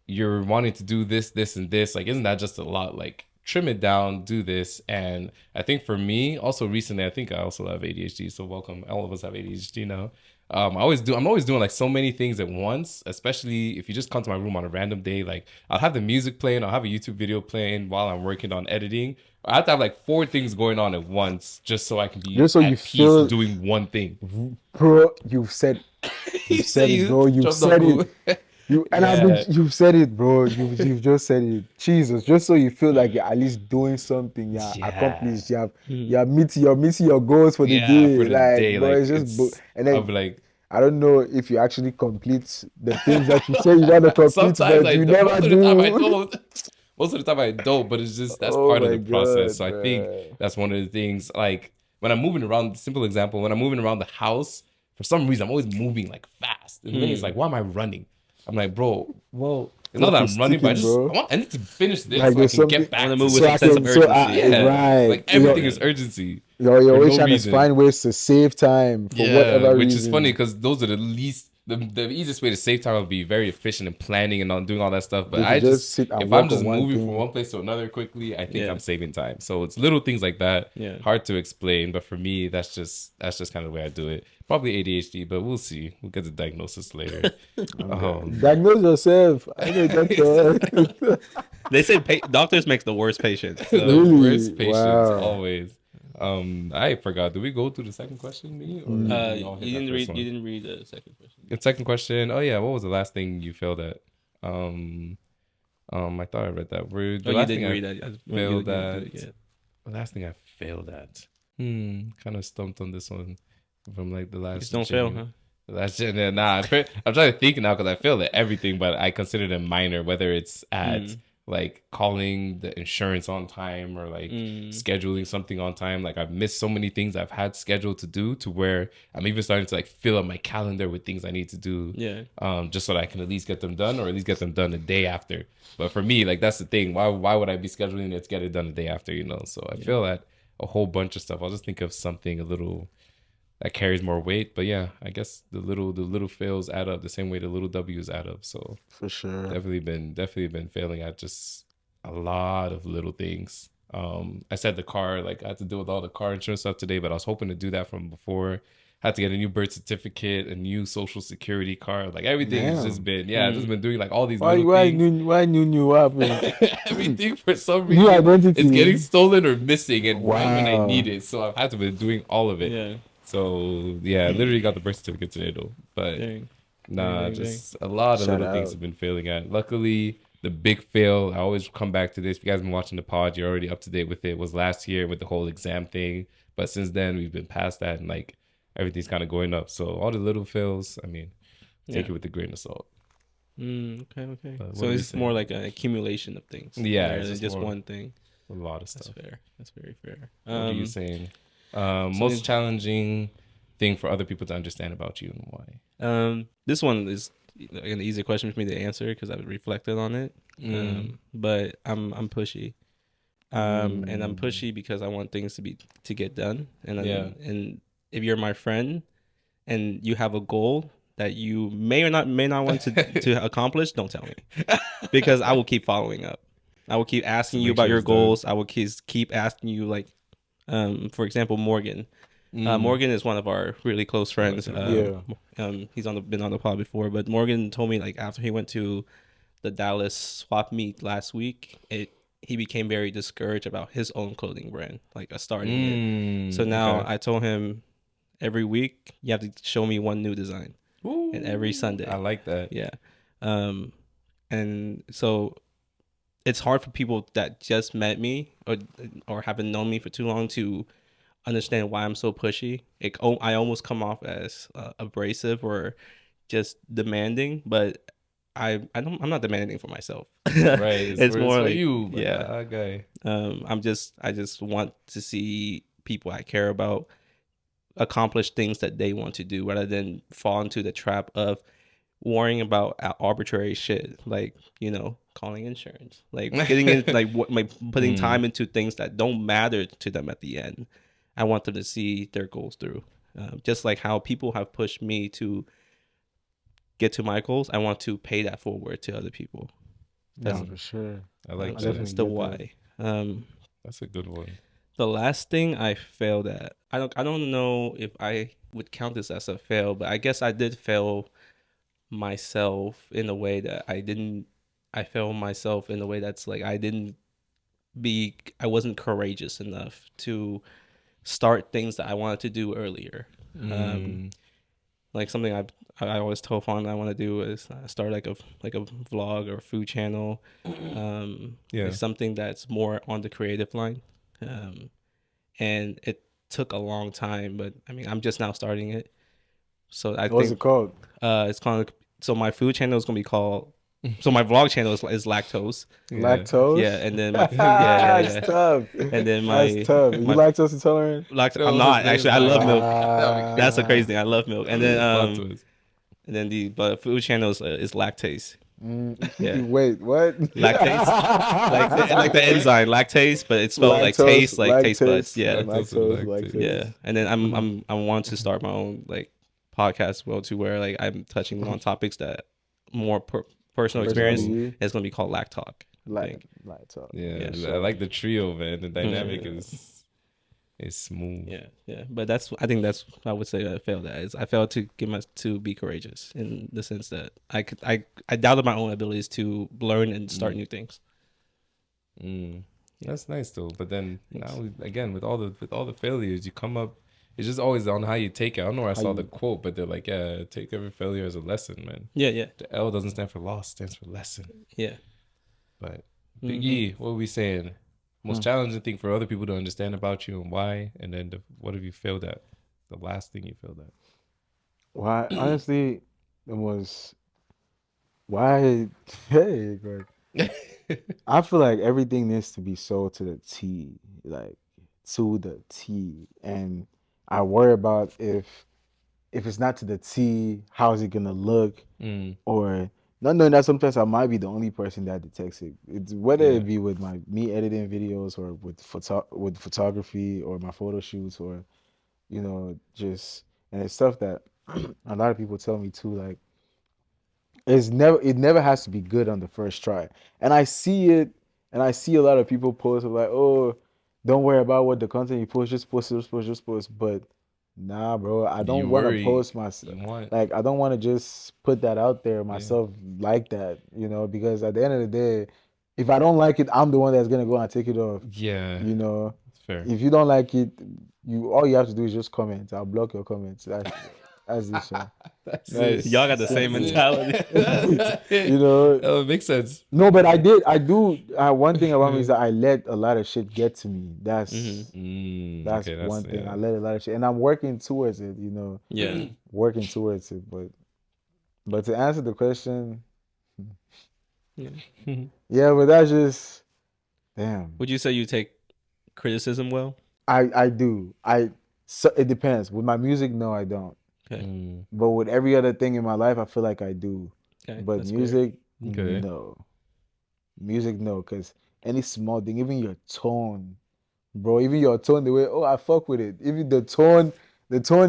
you're wanting to do this, this, and this. Like, isn't that just a lot? Like, trim it down, do this. And I think for me, also recently, I think I also have ADHD. So welcome, all of us have ADHD now. I'm always doing like so many things at once, especially if you just come to my room on a random day. Like, I'll have the music playing, I'll have a YouTube video playing while I'm working on editing. I have to have like 4 things going on at once just so I can be just so at you peace feel doing one thing. Bro, you've said it, bro. You've said it. You've said it, bro. You've just said it. Jesus, just so you feel like you're at least doing something. You're accomplished. You're meeting your goals for the day. For the like, day. bro, Like, it's just and then I'll be like, I don't know if you actually complete the things that you say you want to complete, sometimes but you never do. Most of the time I don't, but it's just that's Oh part of my the process. God, So I bro. think that's one of the things. Like when I'm moving around, simple example, when I'm moving around the house, for some reason I'm always moving like fast. And then it's like, why am I running? I'm like, bro, well, it's not that I'm running, but I need to finish this Like, so I can something- get back I to wanna move it. with some sense of urgency. Yeah, right. like everything is urgency. You're for always no trying reason. to find ways to save time for whatever which reason. is funny because those are the easiest way to save time would be very efficient in planning and on doing all that stuff. But If you I just just sit and if work I'm just on one moving thing. from one place to another quickly, I think Yeah. I'm saving time. So it's little things like that. Yeah. Hard to explain, but for me, that's just kind of the way I do it. Probably ADHD, but we'll see. We'll get the diagnosis later. Diagnose yourself. I know doctor. They say doctors make the worst patients. So. The Really? worst patients Wow. always. I forgot. Did we go through the second question, me? Or did we all hit You that didn't first read. one? You didn't read the second question. The second question. Oh yeah, what was the last thing you failed at? I thought I read that. The You last didn't thing read I that. failed You at. didn't do it yet. The last thing I failed at. Kind of stumped on this one from like the last. Just don't fail, huh? That's nah. I'm trying to think now because I failed at everything, but I consider them minor. Whether it's at like calling the insurance on time or like scheduling something on time. Like I've missed so many things I've had scheduled to do to where I'm even starting to like fill up my calendar with things I need to do. Yeah. Just so that I can at least get them done or at least get them done the day after. But for me, like that's the thing. Why would I be scheduling it to get it done the day after, you know? So I feel that a whole bunch of stuff. I'll just think of something a little that carries more weight. But yeah, I guess the little fails add up the same way the little W's add up. So For sure. definitely been failing at just a lot of little things. I said the car, like I had to deal with all the car insurance stuff today, but I was hoping to do that from before. Had to get a new birth certificate, a new social security card, like everything has just been I've just been doing like all these little things. Why new happened? Everything for some New reason identity. it's getting stolen or missing and right when I Wow. need it. So I've had to be doing all of it. Yeah. So yeah, I literally got the birth certificate today though. But Dang. nah, Dang. just a lot of Shout little things out. have been failing at. Luckily, the big fail, I always come back to this. If you guys been watching the pod, you're already up to date with it. Was last year with the whole exam thing. But since then, we've been past that and like everything's kind of going up. So all the little fails, I mean, take it with a grain of salt. Okay. What So are you it's more like an accumulation of things. Yeah, rather it's than just just more- one thing. A lot of That's stuff. fair. That's very fair. What are you saying? Most challenging thing for other people to understand about you and why? This one is an easy question for me to answer because I've reflected on it. But I'm pushy. And I'm pushy because I want things to get done. And and if you're my friend and you have a goal that you may or may not want to accomplish, don't tell me because I will keep following up. I will keep asking you about your goals. I will keep asking you, like, for example, Morgan. Morgan is one of our really close friends. He's been on the pod before, but Morgan told me like after he went to the Dallas swap meet last week, he became very discouraged about his own clothing brand, like starting it. So now I told him every week you have to show me one new design, and every Sunday. I like that. Yeah, and so it's hard for people that just met me or haven't known me for too long to understand why I'm so pushy. I almost come off as abrasive or just demanding, but I'm not demanding for myself. Right. It's more like you. Yeah. Okay. I just want to see people I care about accomplish things that they want to do rather than fall into the trap of worrying about arbitrary shit, like, you know, calling insurance, like getting in, like putting time into things that don't matter to them at the end. I want them to see their goals through, just like how people have pushed me to get to my goals. I want to pay that forward to other people. No, for sure. I like that. That's the why. That's a good one. The last thing I failed at, I don't know if I would count this as a fail, but I guess I did fail myself in a way that I failed myself in a way that's like I wasn't courageous enough to start things that I wanted to do earlier. Like something I always told Fawn I want to do is start like a vlog or a food channel. Like something that's more on the creative line. And it took a long time, but I mean, I'm just now starting it. So What's it called? It's called. So my food channel is gonna be called. So my vlog channel is lactose. Lactose. Yeah, and then that's tough. And then that's tough. You lactose intolerant? I'm not actually. I love milk. That's the crazy thing. I love milk. And then the food channel is lactase. Yeah. Wait, what? Lactase, like the enzyme lactase, but it's spelled like taste, like taste buds. Yeah, lactose. Yeah. And then I want to start my own like podcast as well too, where like I'm touching on topics that more personal experience. It's gonna be called Lac Talk. Lac Talk. Yeah, I like the trio, man. The dynamic is smooth. Yeah. But I think that's I would say I failed at. I failed to be courageous in the sense that I doubted my own abilities to learn and start new things. That's nice though. But then now again with all the failures, you come up. It's just always on how you take it. I don't know where I saw the quote, but they're like, yeah, take every failure as a lesson, man. Yeah. The L doesn't stand for loss, stands for lesson. Yeah. But Big E, what are we saying? Most challenging thing for other people to understand about you and why, and then what have you failed at? The last thing you failed at. Why? Honestly, it was why. Hey, Greg. I feel like everything needs to be sold to the T, like to the T, and I worry about if it's not to the T, how is it gonna look, or not knowing that sometimes I might be the only person that detects it. It's whether it be with me editing videos or with photography or my photo shoots or, you know, just and it's stuff that a lot of people tell me too. Like it never has to be good on the first try. And I see it, and I see a lot of people post like, oh, don't worry about what the content you post, just post. But nah, bro, I don't want to post myself. Like, I don't want to just put that out there myself like that, you know, because at the end of the day, if I don't like it, I'm the one that's going to go and take it off. Yeah. You know, fair. If you don't like it, all you have to do is just comment. I'll block your comments. That's the shit. Y'all got the same mentality. You know, oh, it makes sense. No, but I do. One thing about me is that I let a lot of shit get to me. That's one thing. I let a lot of shit, and I'm working towards it. You know, working towards it. But to answer the question, but that's just damn. Would you say you take criticism well? I do. So it depends. With my music, no, I don't. Okay. But with every other thing in my life, I feel like I do. Okay, but music, no. Music, no. Because any small thing, even your tone, bro, even your tone, the way, I fuck with it. Even the tone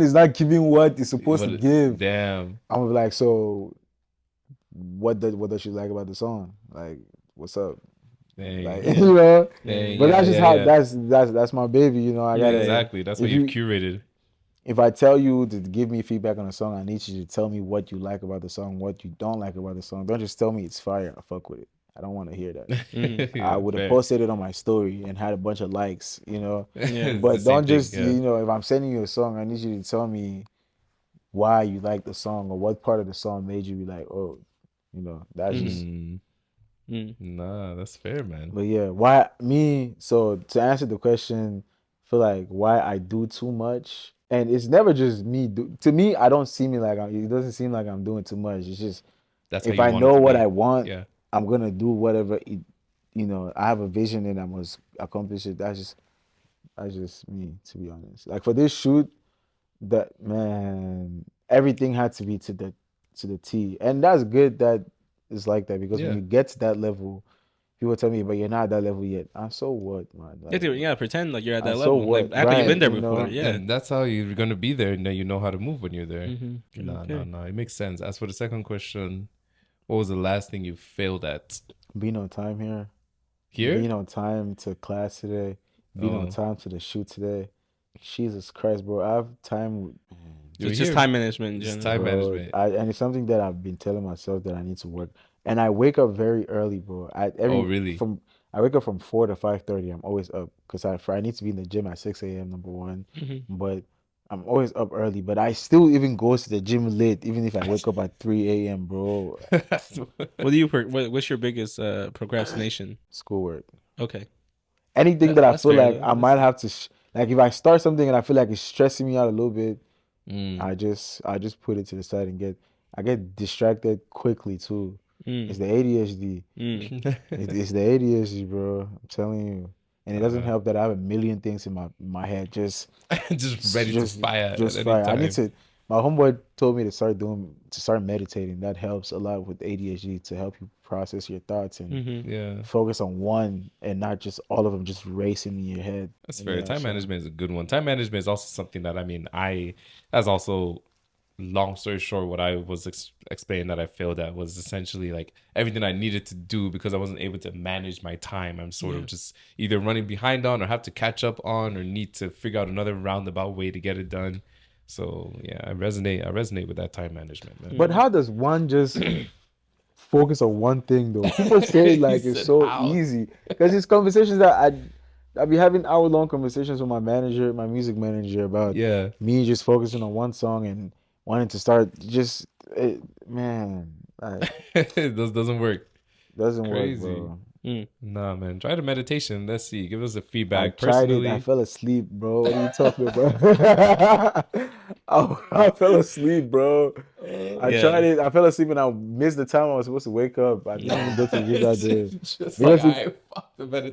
is not giving what it's supposed to give. Damn. I'm like, so what does she like about the song? Like, what's up? Dang. Like, you know? Dang, but that's just how that's my baby, you know. I gotta exactly. That's what you've curated. If I tell you to give me feedback on a song, I need you to tell me what you like about the song, what you don't like about the song. Don't just tell me it's fire. I fuck with it. I don't want to hear that. I would have posted it on my story and had a bunch of likes, you know. But don't just, you know, if I'm sending you a song, I need you to tell me why you like the song or what part of the song made you be like, oh, you know, that's just. Nah, that's fair, man. But yeah, why me? So to answer the question, I feel like why I do too much. And it's never just me. To me, I don't see me like it doesn't seem like I'm doing too much. It's just if I know what I want, I'm gonna do whatever. You know, I have a vision and I must accomplish it. That's just me, to be honest. Like for this shoot, everything had to be to to the T. And that's good that it's like that, because when you get to that level, people tell me, but you're not at that level yet. So what, man? Like, yeah, pretend like you're at that so level. what? Like, after you've been there before, And that's how you're gonna be there, and then you know how to move when you're there. Okay. No, it makes sense. As for the second question, what was the last thing you failed at? Being on time here. Here? Being on time to class today. Being on time to the shoot today. Jesus Christ, bro! I have time. It's just time management. Just time management. And it's something that I've been telling myself that I need to work. And I wake up very early, bro. Really? I wake up from 4 to 5:30. I'm always up because I need to be in the gym at 6 a.m. number one. But I'm always up early. But I still even go to the gym late, even if I wake up at 3 a.m., bro. What's your biggest procrastination? Schoolwork. Okay. Anything that I feel like I might have to, like if I start something and I feel like it's stressing me out a little bit, I just put it to the side and I get distracted quickly too. It's the ADHD. It's the ADHD, bro. I'm telling you. And it doesn't help that I have a million things in my head just ready to fire. Just fire. I need to. My homeboy told me to start meditating. That helps a lot with ADHD, to help you process your thoughts and focus on one and not just all of them just racing in your head. That's fair. Time management is a good one. Time management is also something that that's also, long story short, what I was explaining that I failed at was essentially like everything I needed to do, because I wasn't able to manage my time. I'm sort of just either running behind on, or have to catch up on, or need to figure out another roundabout way to get it done. So yeah, I resonate with that time management, man. But how does one just focus on one thing though? People say like it's so easy, because it's conversations that I be having hour-long conversations with my music manager, about me just focusing on one song and wanting to start it doesn't work. Doesn't work, bro. Nah, man. Try the meditation. Let's see. Give us a feedback. I tried it. I fell asleep, bro. What are you talking about? I fell asleep, bro. I tried it. I fell asleep and I missed the time I was supposed to wake up. I didn't even go to give that day.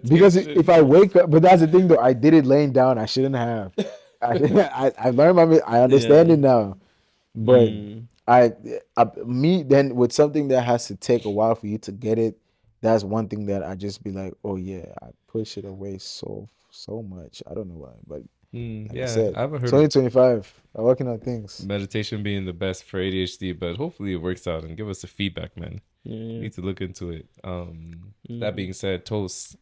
Because if I wake up, but that's the thing though. I did it laying down. I shouldn't have. I learned I understand it now. But then with something that has to take a while for you to get it, that's one thing that I just be like, oh yeah, I push it away so much. I don't know why, but like I said, I haven't heard 2025. I'm working on things. Meditation being the best for ADHD, but hopefully it works out, and give us the feedback, man. We need to look into it. That being said, Toast,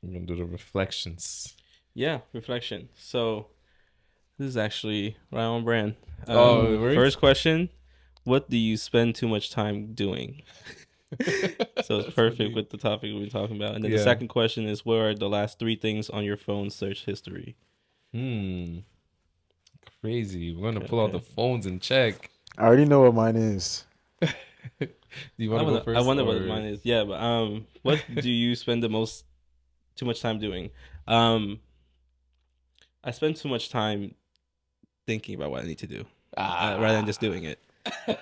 we're gonna do the reflections. Yeah, reflection. So this is actually right on brand. First question: what do you spend too much time doing? So it's perfect with the topic we're talking about. And then the second question is, what are the last 3 things on your phone's search history? Crazy. We're gonna pull out the phones and check. I already know what mine is. Do you want to go first? I wonder what mine is. Yeah, but what do you spend too much time doing? I spend too much time thinking about what I need to do rather than just doing it.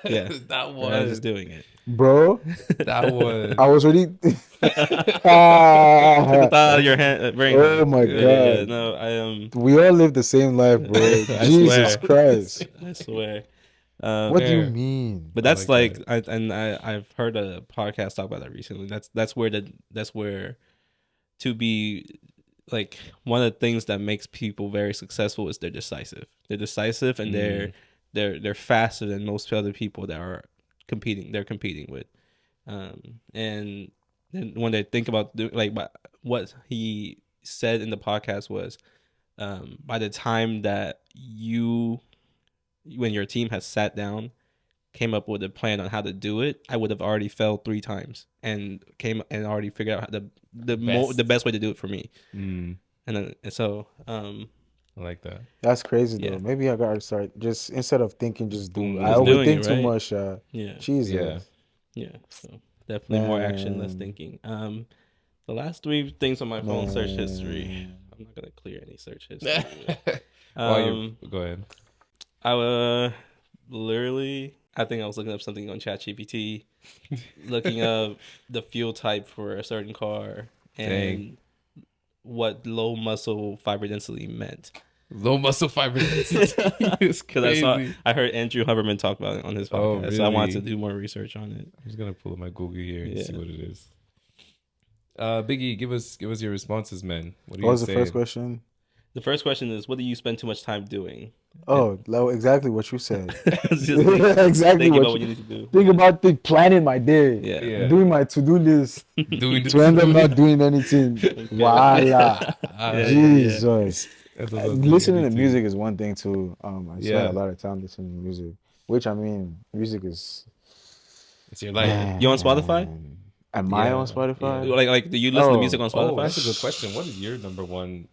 Yeah, that was rather than just doing it, bro. That was. I was really. Took the thought out of your brain. Oh my god! Yeah, no, We all live the same life, bro. Jesus Christ! I swear. What do you mean? But that's I've heard a podcast talk about that recently. That's where to be like one of the things that makes people very successful is they're decisive. They're decisive and they're faster than most other people that are competing. They're competing with, and then when they think about what he said in the podcast was, by the time that when your team has sat down, came up with a plan on how to do it, I would have already failed 3 times and already figured out the best way to do it for me. And so I like that. That's crazy though. Maybe I gotta start just instead of thinking, just do. I overthink too much. Yeah. Jesus. Yeah. So definitely more action, less thinking. The last 3 things on my phone search history. I'm not gonna clear any search history. Go ahead. I think I was looking up something on ChatGPT, looking up the fuel type for a certain car and what low muscle fiber density meant. Low muscle fiber density. Because I heard Andrew Huberman talk about it on his podcast, Oh, really? so I wanted to do more research on it. I'm just gonna pull up my Google here and see what it is. Biggie, give us your responses, man. What was the first question? The first question is, what do you spend too much time doing? Oh, exactly what you said. Exactly what you need to do. Think about planning my day. Yeah. Doing my to-do list. To end up not doing anything. Voila. Jesus. Listening to music is one thing too. I spend a lot of time listening to music, which I mean, music is. It's your life. You on Spotify? Am I on Spotify? Yeah. Like, do you listen to music on Spotify? Oh, that's a good question. What is your number one?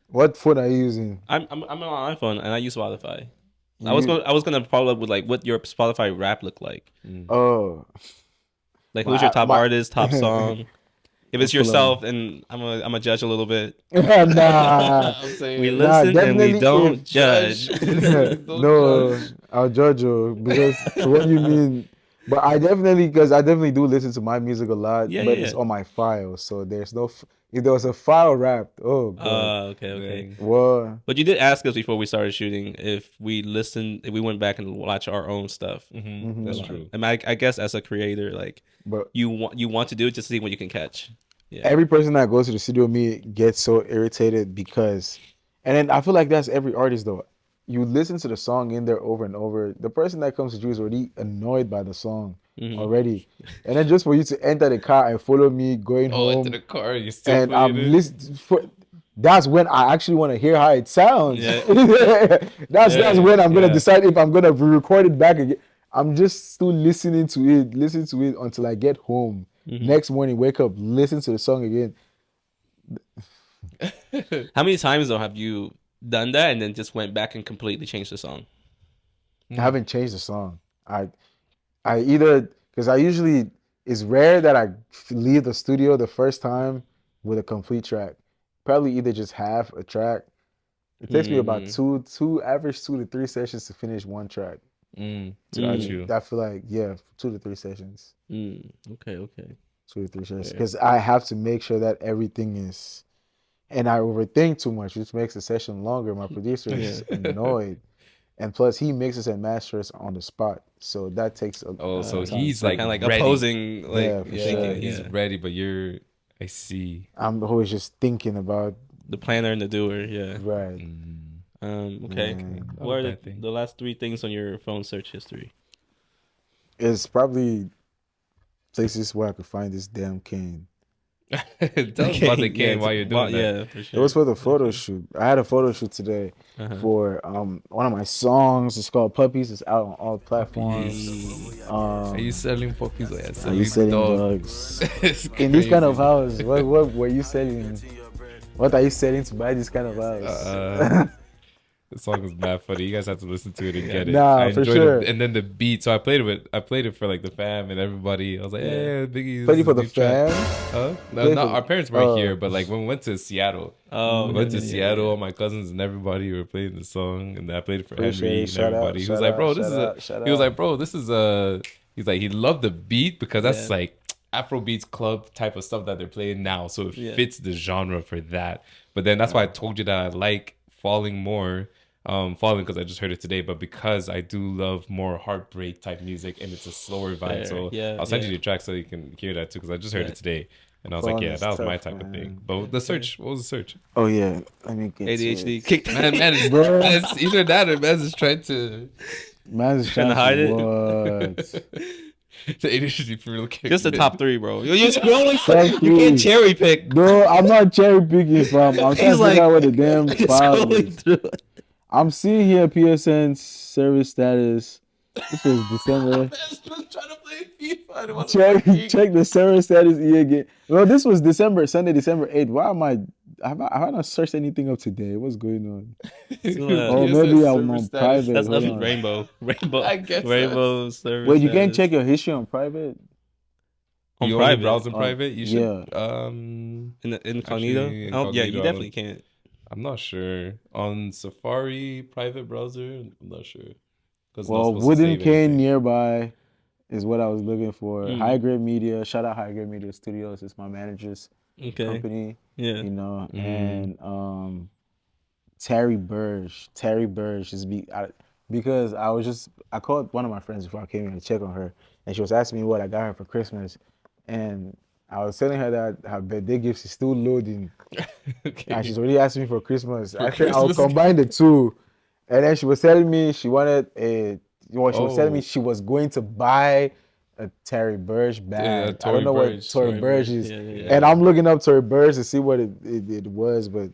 What phone are you using? I'm on iPhone and I use Spotify. I was gonna follow up with like what your Spotify rap look like. Oh, like who's your top artist, top song? If it's yourself, and I'm a judge a little bit. Nah, I'm saying we listen and we don't judge. No, I'll judge you because what you mean. But I definitely do listen to my music a lot. But it's on my file, so there's no. If there was a file wrapped, oh god. Okay. What? But you did ask us before we started shooting if we went back and watch our own stuff. That's true. And I guess as a creator, like, but you want to do it just to see what you can catch. Yeah. Every person that goes to the studio with me gets so irritated because, and then I feel like that's every artist though. You listen to the song in there over and over. The person that comes to you is already annoyed by the song already, and then just for you to enter the car and follow me going home into the car, you still and I'm listening. That's when I actually want to hear how it sounds. Yeah. That's when I'm gonna decide if I'm gonna record it back again. I'm just still listening to it until I get home. Next morning, wake up, listen to the song again. How many times though have you done that and then just went back and completely changed the song? I haven't changed the song. I either, because I usually, it's rare that I leave the studio the first time with a complete track. Probably either just half a track. It takes me about average 2 to 3 sessions to finish one track. I feel like 2 to 3 sessions. Okay. 2 to 3 sessions, because I have to make sure that everything is. And I overthink too much, which makes the session longer. My producer is annoyed. And plus, he mixes and masters on the spot. So that takes a so time. he's like kind of like ready. opposing. He's ready, but I see. I'm always just thinking about the planner and the doer, Right. Okay. What are the last 3 things on your phone search history? It's probably places where I could find this damn cane. Tell us about the cane while you're doing that. Yeah, for sure. It was for the photo shoot. I had a photo shoot today for one of my songs. It's called Puppies. It's out on all platforms. Are you selling puppies? Are you selling dogs? In this kind of house, what were you selling? What are you selling to buy this kind of house? The song is mad funny. You guys have to listen to it and get it. Nah, for sure. And then the beat. So I played it for like the fam and everybody. I was like, hey, Biggie. Played it for the fam? Huh? No, not our parents weren't here, but like when we went to Seattle. We went to Seattle, all my cousins and everybody were playing the song, and I played it for Henry and everybody. He was like, bro, this is a he's like, he loved the beat because that's like Afrobeats club type of stuff that they're playing now. So it fits the genre for that. But then that's why I told you that I like Falling more. Falling because I just heard it today, but because I do love more heartbreak type music and it's a slower vibe. So I'll send you the track so you can hear that too, because I just heard it today. And I was like, that was my type of thing. But the search, what was the search? Oh yeah, let me get ADHD kicked. Man is either that or man is trying to. Man is trying to hide it. What? The ADHD for real kick. Just the top 3, bro. You're scrolling. You can't cherry pick. No, I'm not cherry picking from. I'm trying to figure out what the damn file is. I'm seeing here PSN service status. This was December. Check the service status again. Well, this was Sunday, December 8th. Why am I? Have I not searched anything up today? What's going on? Maybe I'm on private. That's Rainbow. I guess Rainbow service. Wait, you can't check your history on private? On you private? Browse in private? You should. In the incognito? Yeah, you definitely can't. I'm not sure. On Safari private browser, I'm not sure. Well, Wooden Cane Nearby is what I was looking for. High Grade Media. Shout out High Grade Media Studios. It's my manager's company. Yeah. You know, and Terry Burge is because I called one of my friends before I came here to check on her, and she was asking me what I got her for Christmas, and I was telling her that her birthday gifts is still loading, and she's already asking me for Christmas. I said I'll combine the two, and then she was telling me she wanted she was telling me she was going to buy a Tory Burch bag. I don't know what Tory Burch is, and I'm looking up Tory Burch to see what it was, but.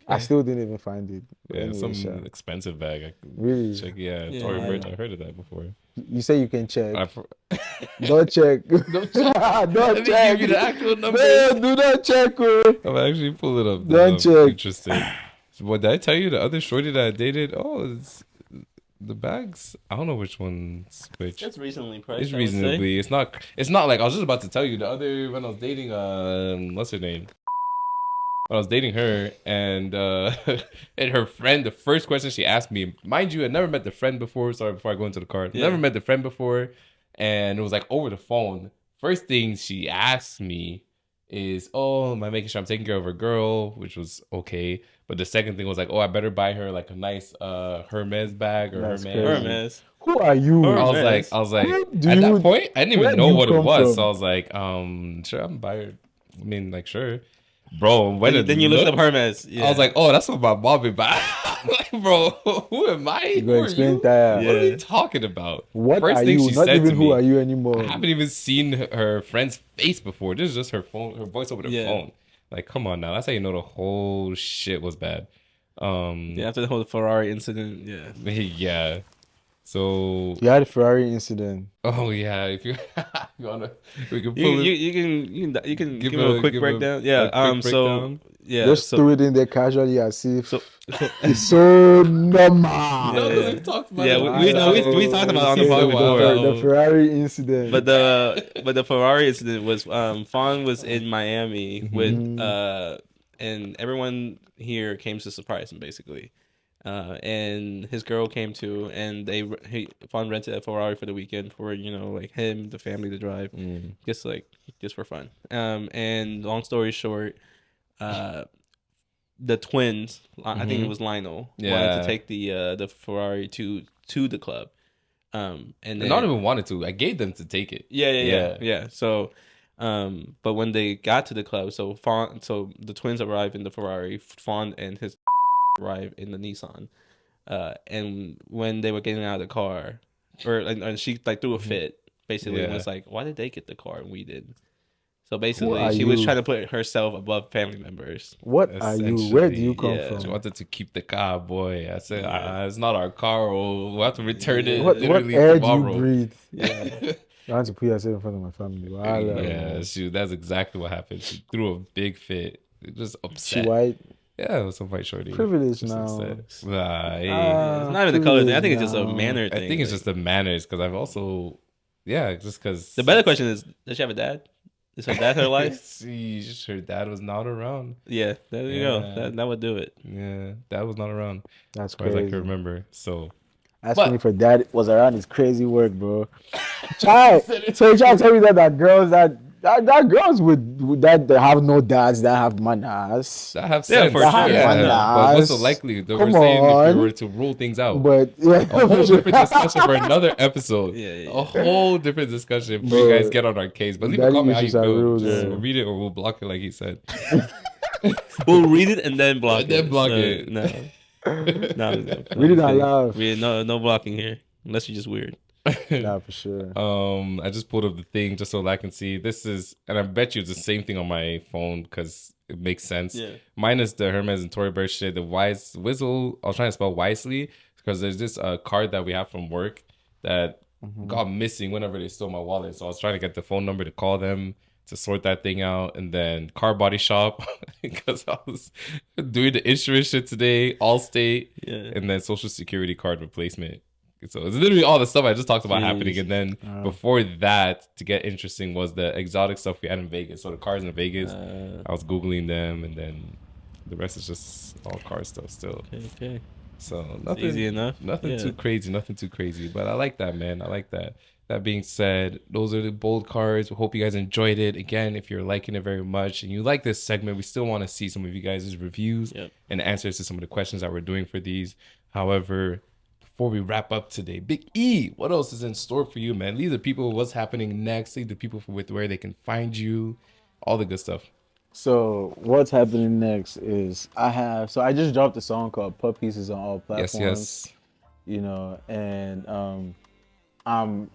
I still didn't even find it. Yeah, anyway, some expensive bag. I really? Check. Yeah, Tory Burch. I heard of that before. You say you can check. Don't check. Don't check. Don't check. Give you the actual number. No, do not check. I'm actually pull it up. Don't check. Interesting. What did I tell you? The other shorty that I dated. Oh, the bags. I don't know which one's which. It's reasonably priced. It's reasonably. It's not. It's not like I was just about to tell you the other when I was dating. What's her name? I was dating her, and her friend, the first question she asked me, mind you, I never met the friend before. Sorry, before I go into the card, never met the friend before, and it was like over the phone. First thing she asked me is, "Oh, am I making sure I'm taking care of her girl?" Which was okay, but the second thing was like, "Oh, I better buy her like a nice Hermes bag or Hermes." Who are you? I was like, at that point, I didn't even know what it was. So I was like, sure, I'm buy her. I mean, like, sure. Bro, then you looked up Hermes. Yeah. I was like, oh, that's what my mom would buy. Like, bro, who am I? You go explain that. What are you talking about? What First are thing you? She Not said even to who me, are you anymore. I haven't even seen her friend's face before. This is just her phone, her voice over the phone. Like, come on now. That's how you know the whole shit was bad. After the whole Ferrari incident, yeah. So you had a Ferrari incident. Oh yeah, if you wanna, we can pull you can give a quick breakdown. Breakdown. Just threw it in there casually as if it's so normal. We talked about we talked about it on the podcast before. The Ferrari incident. But the Ferrari incident was Fawn was in Miami with and everyone here came to surprise him basically. And his girl came too, and Fawn rented a Ferrari for the weekend for like him, the family to drive, just for fun. And long story short, the twins, I think it was Lionel, wanted to take the Ferrari to the club. And not even wanted to. I gave them to take it. Yeah. So, but when they got to the club, so the twins arrived in the Ferrari. Fawn and his arrived in the Nissan, and when they were getting out of the car, and she threw a fit basically, and was like, "Why did they get the car and we didn't?" So basically, she was trying to put herself above family members. What are you? Where do you come from? She wanted to keep the car, boy. I said, "It's not our car. We'll have to return it." What air do you breathe? Yeah. I want to put yourself in front of my family. Wow. That's exactly what happened. She threw a big fit. Just upset. She white. Yeah, it was some white shorty. Privilege now. It's not even the color thing. I think it's just a manner thing. I think it's just the manners because I've also, just because. The better question is, does she have a dad? Is her dad her life? Her dad was not around. Yeah, there you go. That would do it. Yeah, dad was not around. That's crazy. As I can remember. Asking me for dad was around is crazy work, bro. So you trying to tell me that girls that girls with that have no dads that have manners. That have sense. But what's the likelihood that we're saying if we were to rule things out? But a whole different discussion for another episode. A whole different discussion before you guys get on our case. But leave a comment how you feel. Just read it or we'll block it like he said. We'll read it and then block it. No. Read it out loud. No blocking here. Unless you're just weird. Nah, for sure. I just pulled up the thing just so that I can see. This is, and I bet you it's the same thing on my phone because it makes sense. Yeah. Mine is the Hermes and Tory Burch shit. The Wizzle, I was trying to spell wisely because there's this card that we have from work that got missing whenever they stole my wallet. So I was trying to get the phone number to call them to sort that thing out, and then car body shop because I was doing the insurance shit today, Allstate, and then social security card replacement. So it's literally all the stuff I just talked about happening. And then before that, to get interesting, was the exotic stuff we had in Vegas. So the cars in Vegas, I was Googling them, and then the rest is just all car stuff still. Okay. So nothing easy enough. Nothing too crazy. But I like that, man. I like that. That being said, those are the bold cards. We hope you guys enjoyed it. Again, if you're liking it very much and you like this segment, we still want to see some of you guys' reviews and answers to some of the questions that we're doing for these. However, before we wrap up today, Big E, what else is in store for you, man? Leave the people what's happening next. Leave the people with where they can find you, all the good stuff. So what's happening next is I just dropped a song called Puppies. Is on all platforms. Yes. You know, and I'm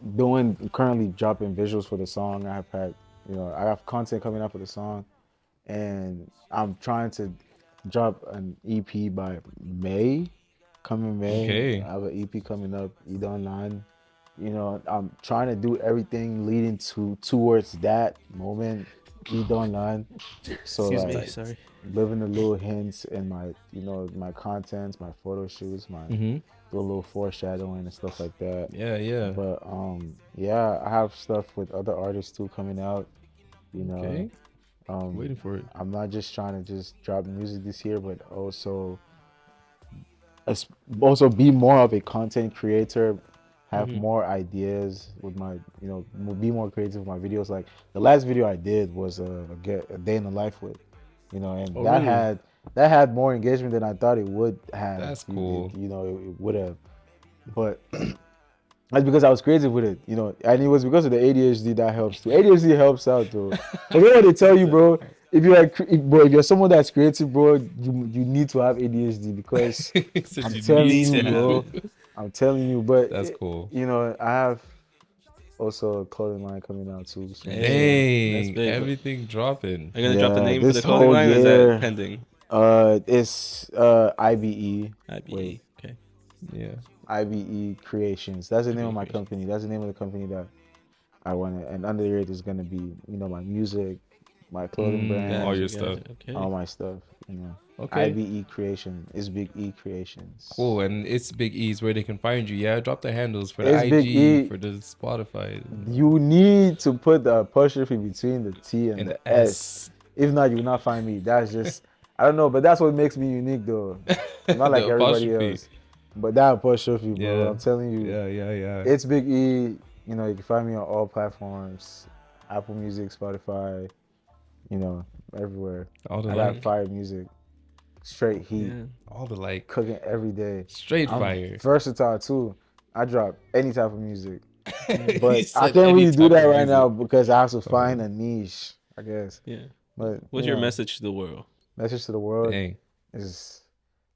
currently dropping visuals for the song. I have content coming out for the song, and I'm trying to drop an EP by May. Okay. I have an EP coming up, Either Online. You know, I'm trying to do everything leading towards that moment, Either Online. So living the little hints in my, my contents, my photo shoots, my do a little foreshadowing and stuff like that. Yeah. But I have stuff with other artists too coming out. You know, okay. Waiting for it. I'm not just trying to just drop music this year, but also be more of a content creator, have more ideas with my, be more creative with my videos. Like the last video I did was a day in the life with, and that had more engagement than I thought it would have. That's cool. It would have, but that's because I was creative with it, and it was because of the ADHD that helps too. ADHD helps out though. Forget what they tell you, bro. If you're someone that's creative, bro, you need to have ADHD because I'm telling you, but that's cool. I have also a clothing line coming out too. So dang, everything dropping. Are you gonna drop the name for the clothing line? Or is that pending? It's IBE. IBE. Okay. Yeah. IBE Creations. That's the name of my company. That's the name of the company that I want to. And under it is gonna be, my music, my clothing brand, all your stuff, all my stuff. Okay. IBE Creation. It's Big E Creations. Cool, and it's Big E's where they can find you. Yeah, drop the handles for the IG, for the Spotify. You need to put the apostrophe between the T and the S. If not, you will not find me. That's just I don't know, but that's what makes me unique though. I'm not like everybody else. But that apostrophe, bro, I'm telling you. Yeah. It's Big E. You can find me on all platforms. Apple Music, Spotify, everywhere. I got fire music. Straight heat. Yeah. All the cooking every day. Straight I'm fire. Versatile too. I drop any type of music. But I can't really do that right now because I have to find a niche, I guess. Yeah. But what's your message to the world? Message to the world is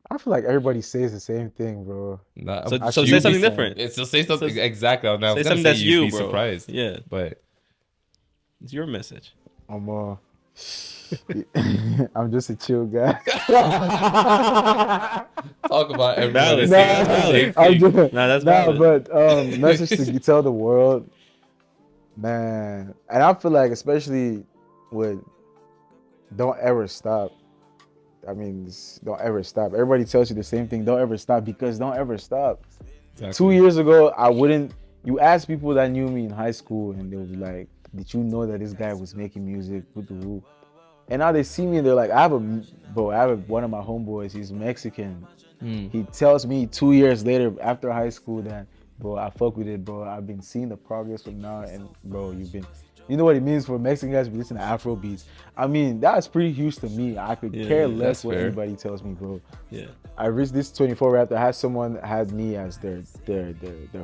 I feel like everybody says the same thing, bro. Nah, so say something different. So say something exactly. Now, say something that's you, be bro. Surprised. Yeah, but it's your message. I'm just a chill guy. Talk about everybody. But message to tell the world, man. And I feel like especially with don't ever stop. I mean, don't ever stop. Everybody tells you the same thing. Don't ever stop because don't ever stop. Exactly. 2 years ago, you ask people that knew me in high school and they would be like, did you know that this guy was making music with the Woo? And now they see me and they're like, I have one of my homeboys, he's Mexican. He tells me 2 years later after high school that, bro, I fuck with it, bro. I've been seeing the progress from now and bro, you know what it means for Mexican guys to listen to Afro beats. I mean, that's pretty huge to me. I could care less what anybody tells me, bro. Yeah. I reached this 24 rap that had me as their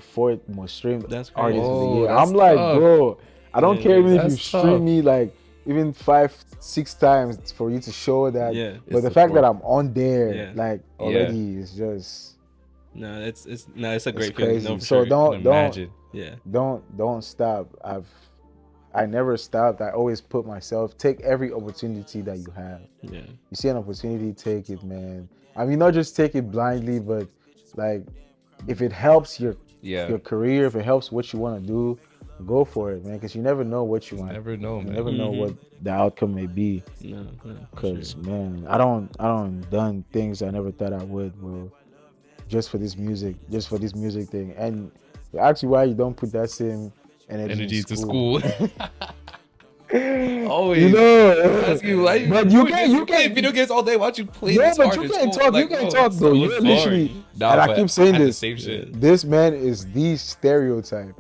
fourth most streamed artist of the year. I'm like, bro, I don't care even if you stream me like even 5-6 times for you to show that. Yeah, but the fact that I'm on there already is just it's a great feeling. No, so don't stop. I never stopped. I always put myself, take every opportunity that you have. Yeah. You see an opportunity, take it, man. I mean, not just take it blindly, but like if it helps your career, if it helps what you want to do, go for it, man. Because you never know what you want. Never know, man. You never know what the outcome may be. No. Because man, I don't done things I never thought I would, bro. Just for this music thing. And you ask you why you don't put that same energy to school. Always. You know, ask you why but you can video games all day. Why don't you play no, this but hard? you can talk. Like, you can talk though. so You're literally, Nah, and I but keep saying had the this. same shit. This man is the stereotype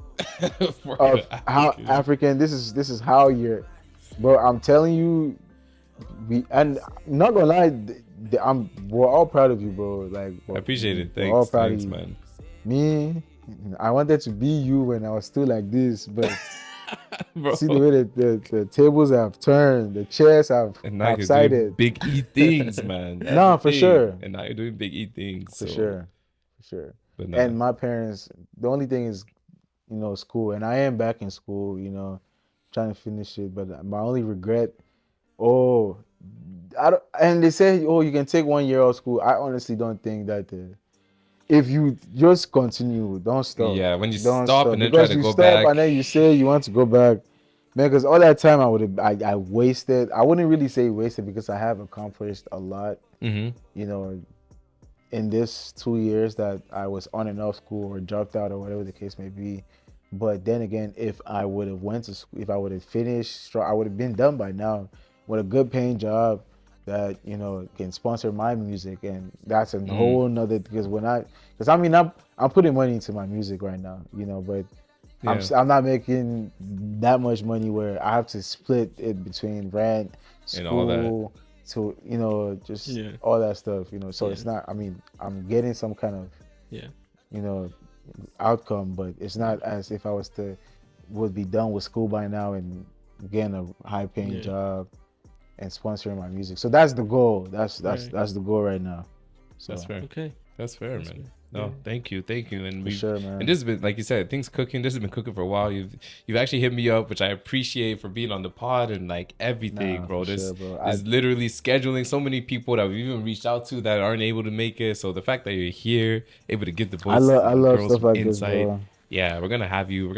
of how African. This is how you're, bro. I'm telling you, and I'm not gonna lie. We're all proud of you, bro. Like, I appreciate it. Thanks, we're all proud thanks, of you. man. Me, I wanted to be you when I was still like this, but Bro. see the way the tables have turned, the chairs have subsided. Big E things, man. No, for sure. And now you're doing big E things. For so. sure. But nah. And my parents, the only thing is, school, and I am back in school, trying to finish it. But my only regret, and they say, you can take 1 year off school. I honestly don't think that. If you just continue, don't stop. Yeah, when you don't stop and then try because to you go stop back, and then you say you want to go back, man. Because all that time I wasted. I wouldn't really say wasted because I have accomplished a lot. Mm-hmm. In this 2 years that I was on and off school or dropped out or whatever the case may be. But then again, if I would have went to school, if I would have finished, I would have been done by now with a good paying job that can sponsor my music, and that's a whole nother. Because I'm putting money into my music right now, but yeah. I'm not making that much money where I have to split it between rent, school, and all that. So all that stuff, So it's not. I mean, I'm getting some kind of outcome, but it's not as if I would be done with school by now and getting a high paying job and sponsoring my music. So that's the goal. That's the goal right now. So that's fair. Okay, that's fair, man. Fair. No, thank you, and for sure, man. And this has been, like you said, things cooking. This has been cooking for a while. You've actually hit me up, which I appreciate, for being on the pod and like everything, bro. This is literally scheduling. So many people that we've even reached out to that aren't able to make it. So the fact that you're here, able to give the boys, I love girls stuff like insight. This, bro. Yeah, we're gonna have you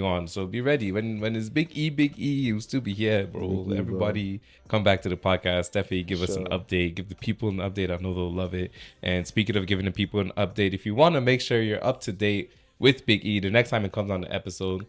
on. So be ready when it's Big E, you'll still be here, bro. Everybody, come back to the podcast. Definitely give us an update. Give the people an update. I know they'll love it. And speaking of giving the people an update, if you want to make sure you're up to date with Big E, the next time it comes on the episode,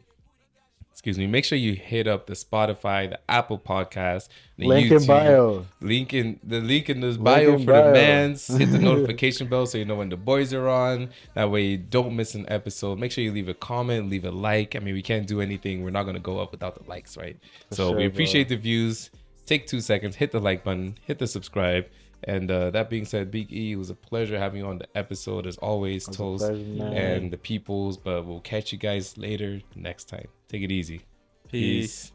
make sure you hit up the Spotify, the Apple Podcast, the link YouTube. In bio. Link in the bio for the mans. Hit the notification bell so you know when the boys are on. That way you don't miss an episode. Make sure you leave a comment, leave a like. I mean, we can't do anything. We're not going to go up without the likes, right? We appreciate the views. Take 2 seconds, hit the like button, hit the subscribe. And that being said, Big E, it was a pleasure having you on the episode as always, Toast and the peoples. But we'll catch you guys later next time. Take it easy. Peace.